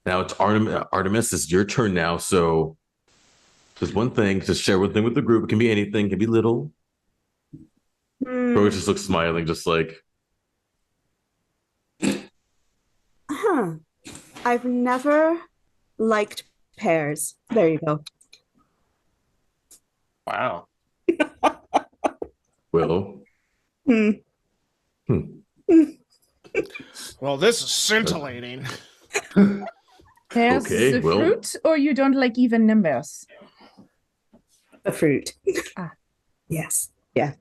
Now it's Artemis. It's your turn now. So, just one thing. Just share one thing with the group. It can be anything. It can be little. Rose just looks smiling, just like. I've never liked pears. There you go. Wow. Well. Well, this is scintillating. Pears Okay, the well. fruit, or you don't like even numbers? The fruit. Ah. Yes. Yeah.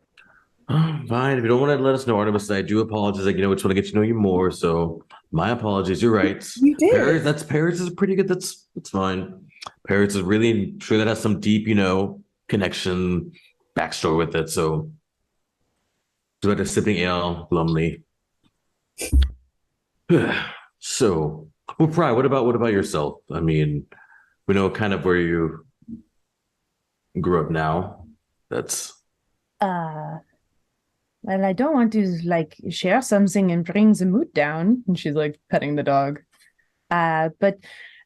Fine. If you don't want to let us know, Artemis, I do apologize. Like, just want to get to know you more. So, my apologies. You're right. You did. Paris is pretty good. That's fine. Paris is really sure that has some deep, connection, backstory with it. So, it's about a sipping ale, glumly. So, well, Pry, what about yourself? I mean, we know kind of where you grew up now. That's Well, I don't want to share something and bring the mood down. And she's like petting the dog. But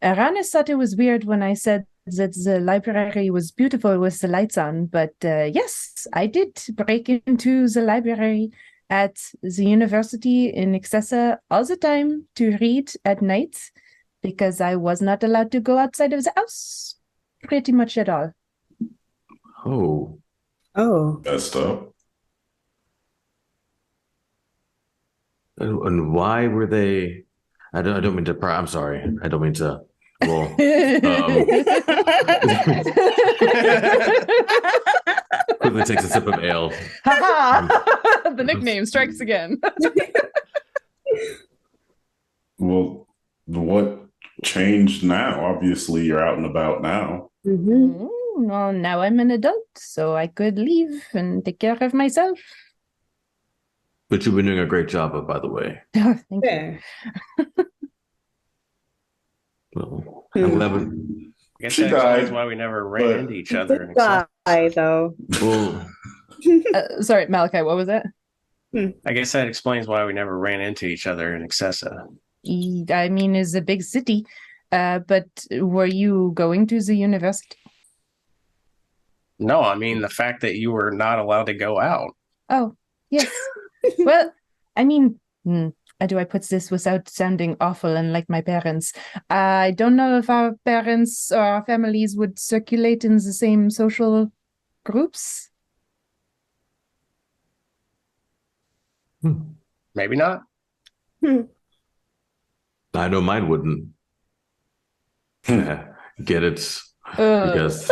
Ranis thought it was weird when I said that the library was beautiful with the lights on. But yes, I did break into the library at the university in Excessa all the time to read at night because I was not allowed to go outside of the house pretty much at all. oh. Messed up. And why were they? I don't mean to. I'm sorry. I don't mean to. Well, quickly takes a sip of ale. The nickname strikes again. Well, what changed now? Obviously, you're out and about now. Well, now I'm an adult, so I could leave and take care of myself. But you've been doing a great job of, by the way. Oh, thank you. Fair. Well, I'm glad we- I guess She that explains died, why we never ran but- into each other. Good guy, though. well, Sorry, Malachi, what was that? I guess that explains why we never ran into each other in Excessa. I mean, it's a big city. But were you going to the university? No, I mean the fact that you were not allowed to go out. Oh, yes. Well, I mean, how do I put this without sounding awful and like my parents? I don't know if our parents or our families would circulate in the same social groups. Maybe not. I know mine wouldn't. Get it? Because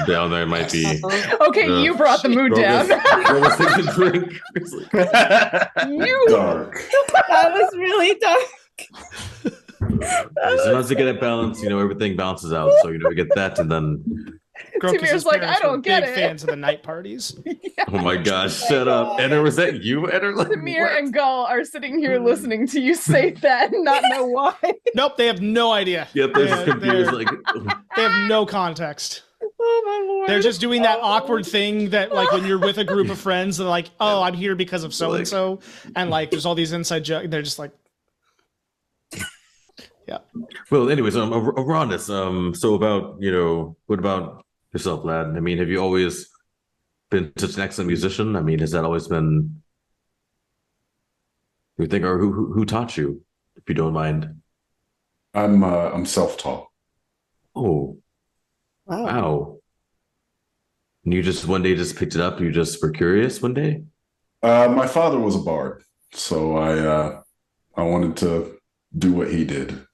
down there might be. Okay, you brought the mood down. Rogus takes a drink. You Dark. That was really dark. Sometimes you get it balanced, everything balances out. So we get that, and then Timir's like, I don't get big it. fans of the night parties. oh my gosh, shut up. Enter, was that you, Enter? Like, Tamir and Gull are sitting here listening to you say that and not know why. Nope, they have no idea. Yep, they're just They're- confused. Like, They have no context. Oh my lord. They're just doing that awkward thing that, like, when you're with a group of friends, they're like, "Oh, I'm here because of so and so," and like, there's all these inside jokes. They're just like, yeah. well, anyways, Aronis, so about, what about yourself, lad? I mean, have you always been such an excellent musician? I mean, has that always been your thing, or who taught you, if you don't mind? I'm self-taught. Oh, Wow. wow. And you just one day just picked it up? You just were curious one day? My father was a bard, so I wanted to do what he did.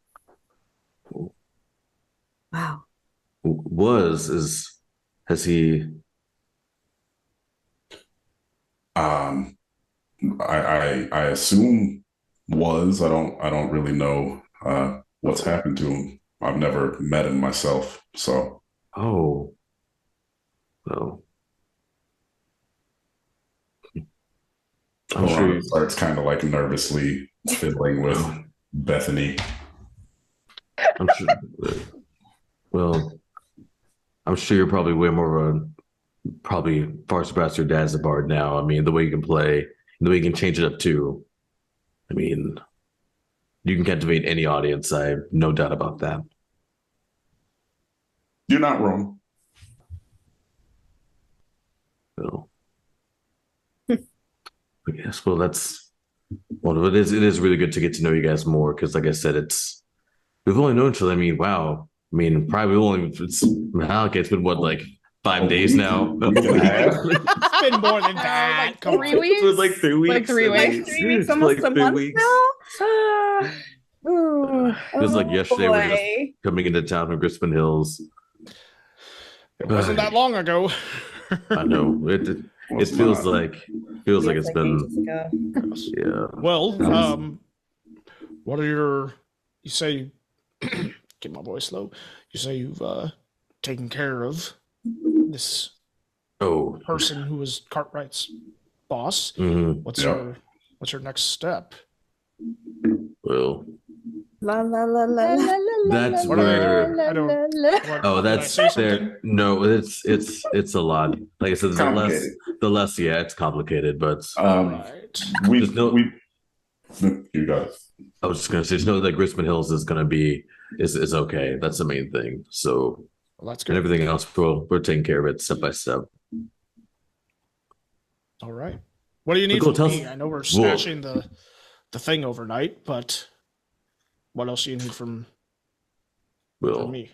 Wow. Has he? I assume was. I don't really know what's happened to him. I've never met him myself, so. Oh, well, I'm sure. Starts kind of like nervously fiddling with Bethany. I'm sure. Well, I'm sure you're probably way more of a probably far surpassed your dad's a bard now. I mean, the way you can play, the way you can change it up too. I mean, you can captivate any audience. I have no doubt about that. You're not wrong. So, I guess. Well, that's well. It is. It is really good to get to know you guys more because, like I said, we've only known each other. I mean, wow. I mean, probably it's it's been what, like 5 days now. It's been more than that. Like 3 weeks. It was like 3 weeks. Like 3 weeks. Like 3 weeks, almost a month now. It was like yesterday we were just Boy. coming into town from Crispin Hills. It wasn't that long ago. I know it feels like it's been ages ago. yeah. Well, what are your? You say, get my voice low. You say you've taken care of this Oh, person who was Cartwright's boss. mhm. What's your next step? Well, La la la la la. that's What are they where. doing? I don't. What, Oh, did I that's say something? there. No, it's a lot. Like I said, the less, yeah, it's complicated. But Right. We There's no- you got it. I was just gonna say, just know that Crispin Hills is gonna be is okay. That's the main thing. So, Well, that's and good. everything else, we're taking care of it step by step. All right. What do you need Cool, from tell me? us- I know we're Whoa. stashing the thing overnight, but what else do you need from Well, me?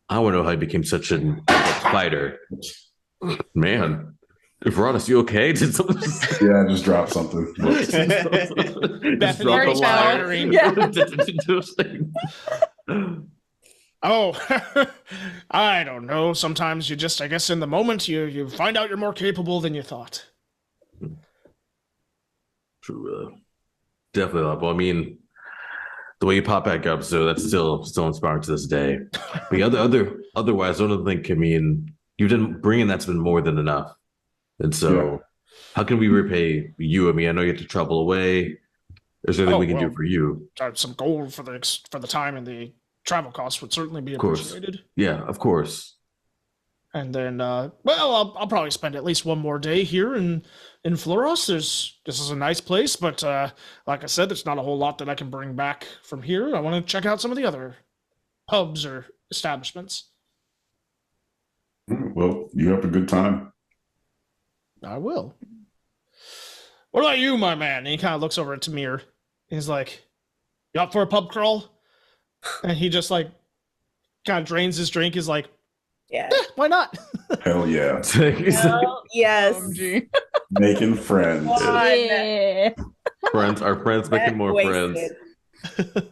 I want to know how you became such an fighter. Man, Veronis, you okay? Did something just, Yeah, I just dropped something. just Bethany drop a already line? firing. Yeah. Oh, I don't know. Sometimes you just, I guess, in the moment, you find out you're more capable than you thought. True, definitely. Well, I mean, the way you pop back up, so that's still inspiring to this day. But the otherwise, I don't think. I mean, you didn't bring in that's been more than enough. And so, how can we repay you? I mean, I know you have to travel away. Is there anything we can do for you? Some gold for the time and the travel costs would certainly be Of course. appreciated. Yeah, of course. And then, well, I'll probably spend at least one more day here in Fluross. This is a nice place, but like I said, there's not a whole lot that I can bring back from here. I want to check out some of the other pubs or establishments. Well, you have a good time. I will. What about you, my man? And he kind of looks over at Tamir. And he's like, "You up for a pub crawl?" And he just like kind of drains his drink. He's like, Yeah. why not? Hell yeah. Hell yes. OMG. Making friends. Yeah. Our friends making more friends. Wasted.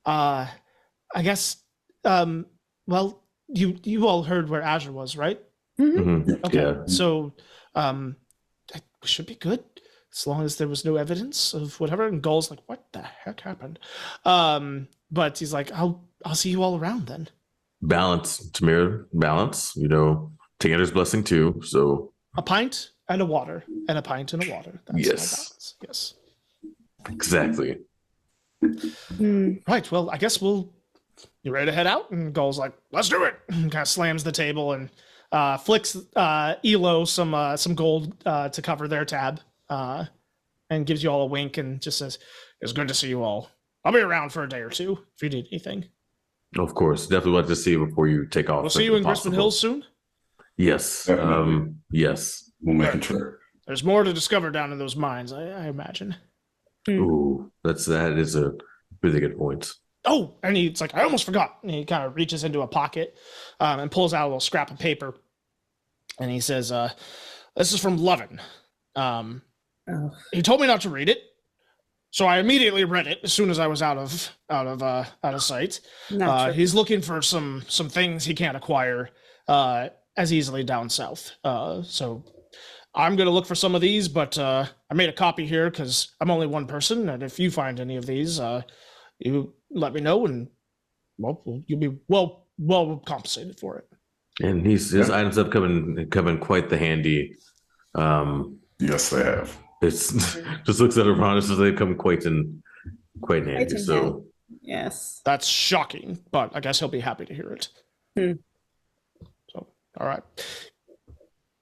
I guess, well, you all heard where Azure was, right? Mhm. Okay. Yeah. So, that should be good as long as there was no evidence of whatever. And Gull's like, what the heck happened? But he's like, I'll see you all around then. Balance, Tamir, balance. You know, Tanner's blessing too. So A pint and a water, and a pint and a water. That's Yes. my balance. Yes. exactly. Right. Well, I guess you ready to head out? And Gull's like, let's do it. And kind of slams the table and flicks Elo some gold to cover their tab, and gives you all a wink and just says, "It's good to see you all. I'll be around for a day or two if you need anything. Of course, definitely want to see you before you take off. We'll see you in Crispin Hills soon. Yes. Definitely. Yes. We'll make a trip. There's more to discover down in those mines, I imagine." Ooh, that is a really good point. Oh, and he's like, I almost forgot. And he kind of reaches into a pocket and pulls out a little scrap of paper. And he says, this is from Levin. Oh. He told me not to read it. So I immediately read it as soon as I was out of sight. Naturally. He's looking for some things he can't acquire as easily down south. So I'm going to look for some of these, but I made a copy here because I'm only one person, and if you find any of these, you let me know, and well, you'll be well compensated for it. And his items have come in quite the handy. Yes, they have. It's just looks at Uranus as they come quite in handy. in So hand. Yes. That's shocking, but I guess he'll be happy to hear it. So, all right.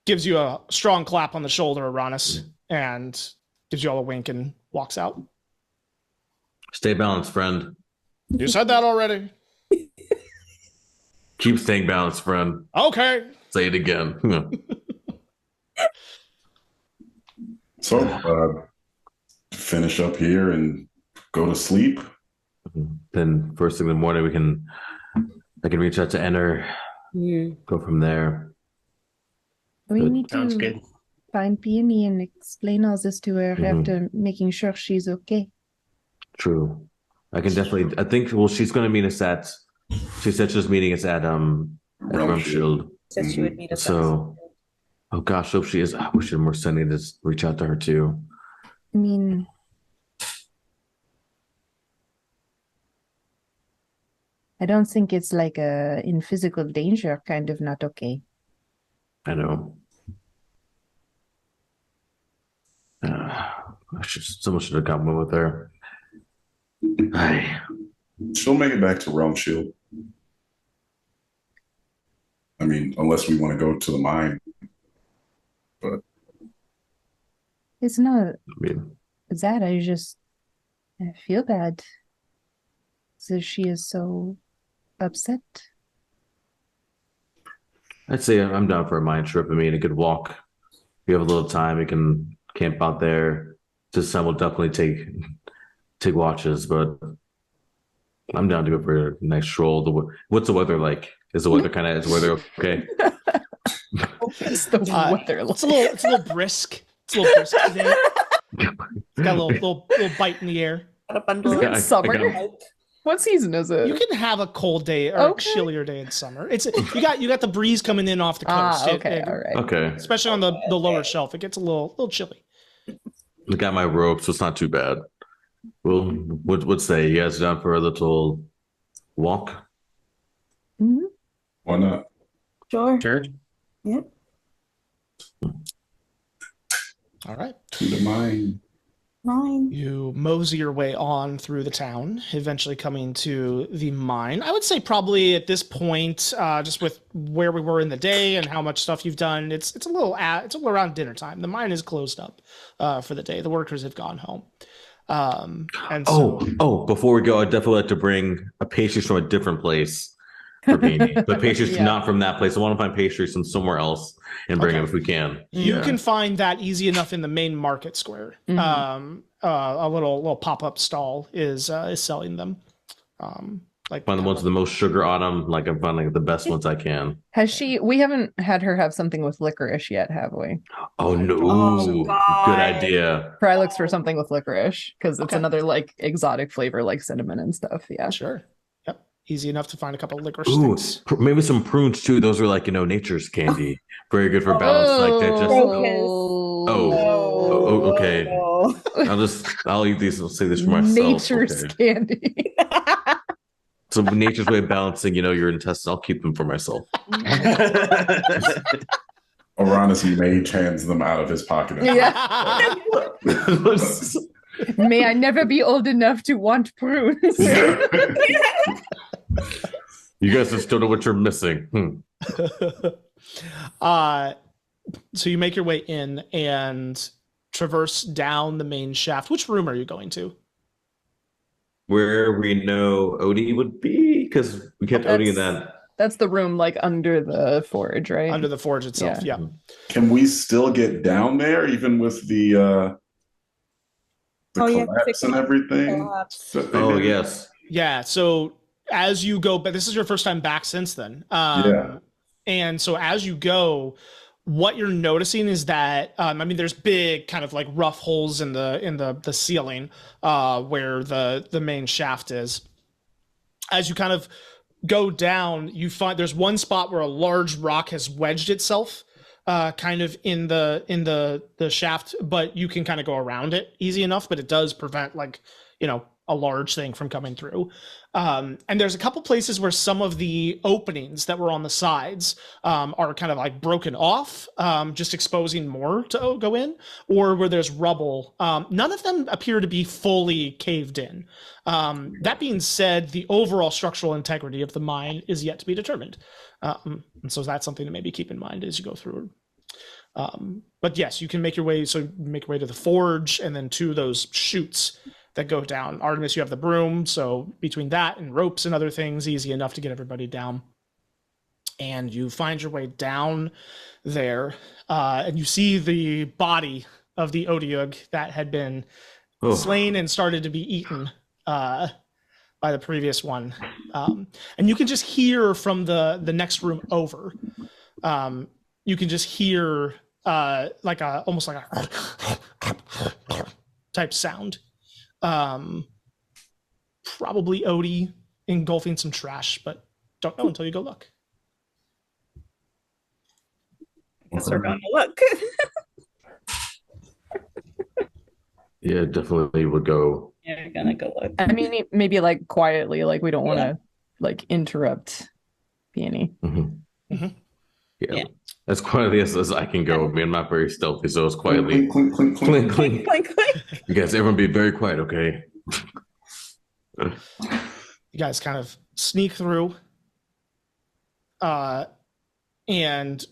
Gives you a strong clap on the shoulder, Uranus, and gives you all a wink and walks out. stay balanced, friend. You said that already. Keep staying balanced, friend. Okay. Say it again. So, finish up here and go to sleep. Then first thing in the morning, I can reach out to Enter, go from there. We Good. need Sounds to good. find Peony and explain all this to her after making sure she's okay. True. I can definitely. I think. Well, she's going to meet us at. She said she's meeting us at Rumshield. Said she would meet us. So, oh gosh, hope she is. I wish we're sending this. Reach out to her too. I mean, I don't think it's like in physical danger, kind of not okay. I know. Someone should have come with her. Aye. She'll make it back to Realm Shield. I mean, unless we want to go to the mine. But It's not I mean, that. I feel bad that she is so upset. I'd say I'm down for a mind trip. I mean, a good walk. If you have a little time, we can camp out there. This time we'll definitely take watches, but I'm down to go for a nice stroll. What's the weather like? Is the weather okay? It's the weather. It's a little brisk. It's a little brisk today. It's got a little bite in the air. Got a bundle Is it of summer? What season is it? You can have a cold day or Okay. a chillier day in summer. It's you got the breeze coming in off the coast. Okay, all right. Okay. Especially on the lower shelf, it gets a little chilly. I got my robe, so it's not too bad. Well, what say? You guys down for a little walk? Mhm. why not? Sure. Sure. Yep. All right. To the mine. Mine. You mosey your way on through the town, eventually coming to the mine. I would say probably at this point, just with where we were in the day and how much stuff you've done, it's a little around dinner time. The mine is closed up for the day. The workers have gone home. And so, Before we go, I'd definitely like to bring a pastries from a different place for Beanie. But pastries Yeah. not from that place. I want to find pastries from somewhere else and bring Okay. them if we can. you Yeah. can find that easy enough in the main market square. Mhm. A little pop-up stall is selling them. Like Find the ones with the most sugar on them. Like I'm finding the best ones I can. We haven't had her have something with licorice yet, have we? Oh no! Oh, God. Good idea. Probably looks for something with licorice because it's Okay. another like exotic flavor like cinnamon and stuff. Yeah. Sure. Yep. Easy enough to find a couple of licorice Ooh, sticks. maybe some prunes too. Those are like nature's candy. Very good for balance. Like that. Just Oh. okay. Oh. I'll eat these. I'll say this for myself. Nature's Okay. candy. So nature's way of balancing, your intestines. I'll keep them for myself. Uranus mage hands them out of his pocket. Yeah. May I never be old enough to want prunes. You guys just don't know what you're missing. So you make your way in and traverse down the main shaft. Which room are you going to? Where we know Odie would be, because we kept Odie in that. That's the room like under the forge, right? Under the forge itself. Yeah. Can we still get down there, even with the Oh, yeah, collapse and everything? collapse. that they Oh did? yes. Yeah. So as you go, but this is your first time back since then. Yeah. And so as you go, what you're noticing is that I mean, there's big kind of like rough holes in the ceiling where the main shaft is. As you kind of go down, you find there's one spot where a large rock has wedged itself kind of in the shaft, but you can kind of go around it easy enough, but it does prevent like, you know, a large thing from coming through. And there's a couple places where some of the openings that were on the sides are kind of like broken off, just exposing more to go in, or where there's rubble. None of them appear to be fully caved in. That being said, the overall structural integrity of the mine is yet to be determined. And so that's something to maybe keep in mind as you go through. But yes, you can make your way. So make your way to the forge and then to those chutes that go down. Artemis, you have the broom, so between that and ropes and other things, easy enough to get everybody down. And you find your way down there, and you see the body of the Odiug that had been slain and started to be eaten by the previous one. And you can just hear from the next room over. You can just hear like almost like a type sound. Probably Odie engulfing some trash, but don't know until you go look. I guess we're going to look. Yeah, definitely would go. Yeah, we're gonna go look. I mean, maybe like quietly, like we don't want to like interrupt Peony. Yeah. As quietly as I can go. I mean, I'm not very stealthy, so it's quietly. Clink, clink, clink, Clink, clink. You guys, everyone be very quiet, okay? You guys kind of sneak through, and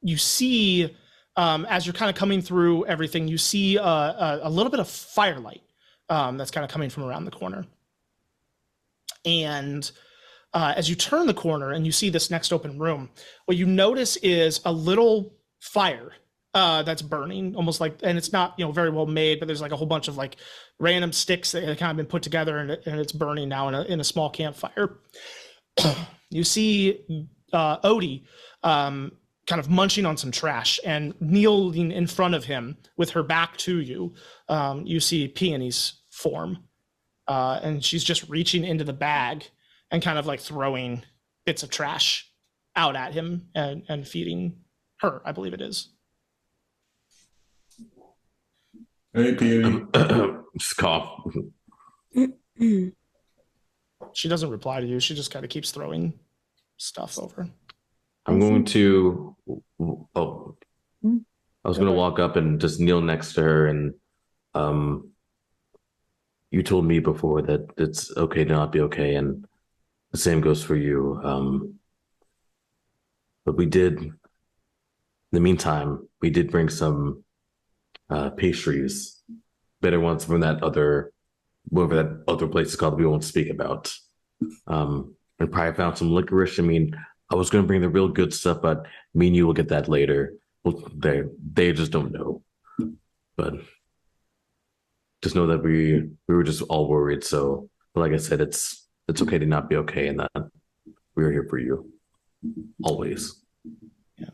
you see, as you're kind of coming through everything, you see a little bit of firelight that's kind of coming from around the corner. And as you turn the corner and you see this next open room, what you notice is a little fire that's burning, almost like, and it's not, you know, very well made, but there's like a whole bunch of like random sticks that have kind of been put together, and it's burning now in a small campfire. You see Odie kind of munching on some trash, and kneeling in front of him with her back to you, you see Peony's form, and she's just reaching into the bag and kind of like throwing bits of trash out at him and feeding her, I believe it is. Hey, Peony. Just cough. She doesn't reply to you. She just kind of keeps throwing stuff over. I'm going to. Oh, I was going to walk up and just kneel next to her, and you told me before that it's okay to not be okay, and the same goes for you. But we did. In the meantime, we did bring some pastries, better ones from that other, whatever that other place is called that we won't speak about. And probably found some licorice. I mean, I was going to bring the real good stuff, but me and you will get that later. Well, they just don't know. But just know that we were just all worried. So, like I said, it's okay to not be okay, and that we're here for you always. Yeah.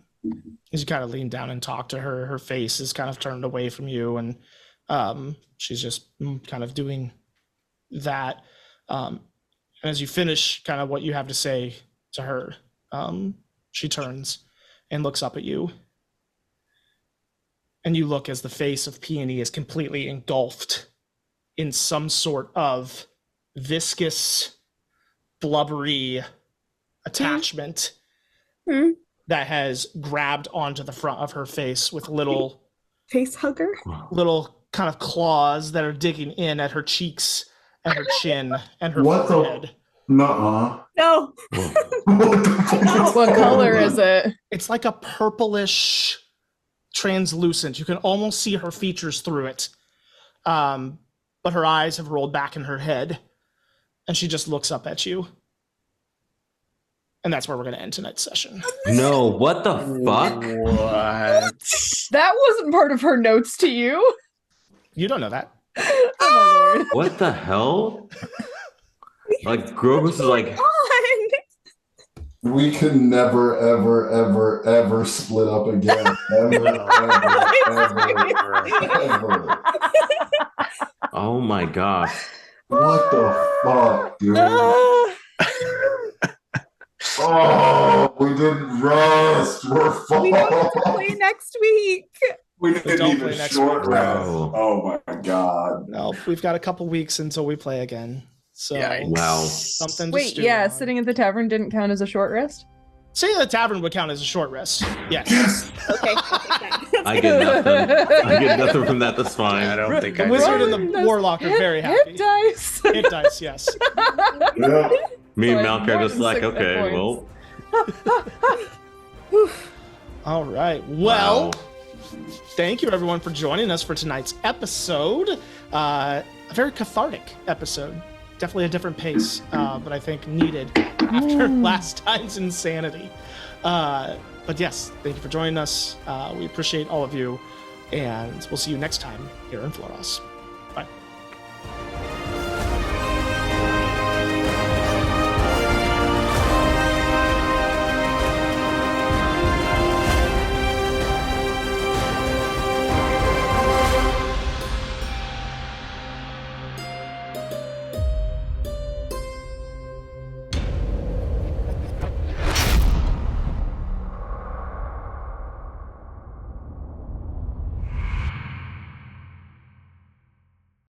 As you kind of lean down and talk to her, her face is kind of turned away from you, and she's just kind of doing that. And as you finish kind of what you have to say to her, she turns and looks up at you. And you look as the face of Peony is completely engulfed in some sort of viscous, blubbery attachment that has grabbed onto the front of her face with little face hugger, little kind of claws that are digging in at her cheeks and her chin and her What forehead. Nuh-uh. no. What color is it? It's like a purplish translucent. You can almost see her features through it. But her eyes have rolled back in her head, and she just looks up at you. And that's where we're going to end tonight's session. No, what the fuck? What? That wasn't part of her notes to you. You don't know that. Oh my lord. What the hell? Like Grogus is like, We can never, ever, ever, ever split up again. Ever, ever. Oh my gosh. What the fuck, dude? Ah. Oh, we didn't rest. We're We don't have to fucked. play next week. We didn't don't even play next short week. rest. Wow. Oh my god. No, we've got a couple weeks until we play again. So Yikes. Wow. something to Wait, stew yeah, on. sitting at the tavern didn't count as a short rest? Sitting at the tavern would count as a short rest. Yes. Okay. I'll take that. I get nothing. I get nothing from that. That's fine. I don't think The I wizard did. and the warlock are very happy. Hit dice. Hit dice, yes. Yeah. Me and Like, Malk are more just than like, 6 hit okay, points. well. All right. Well, Wow. thank you everyone for joining us for tonight's episode. A very cathartic episode. Definitely a different pace, but I think needed after last time's insanity. But yes, thank you for joining us. We appreciate all of you, and we'll see you next time here in Fluross. Bye.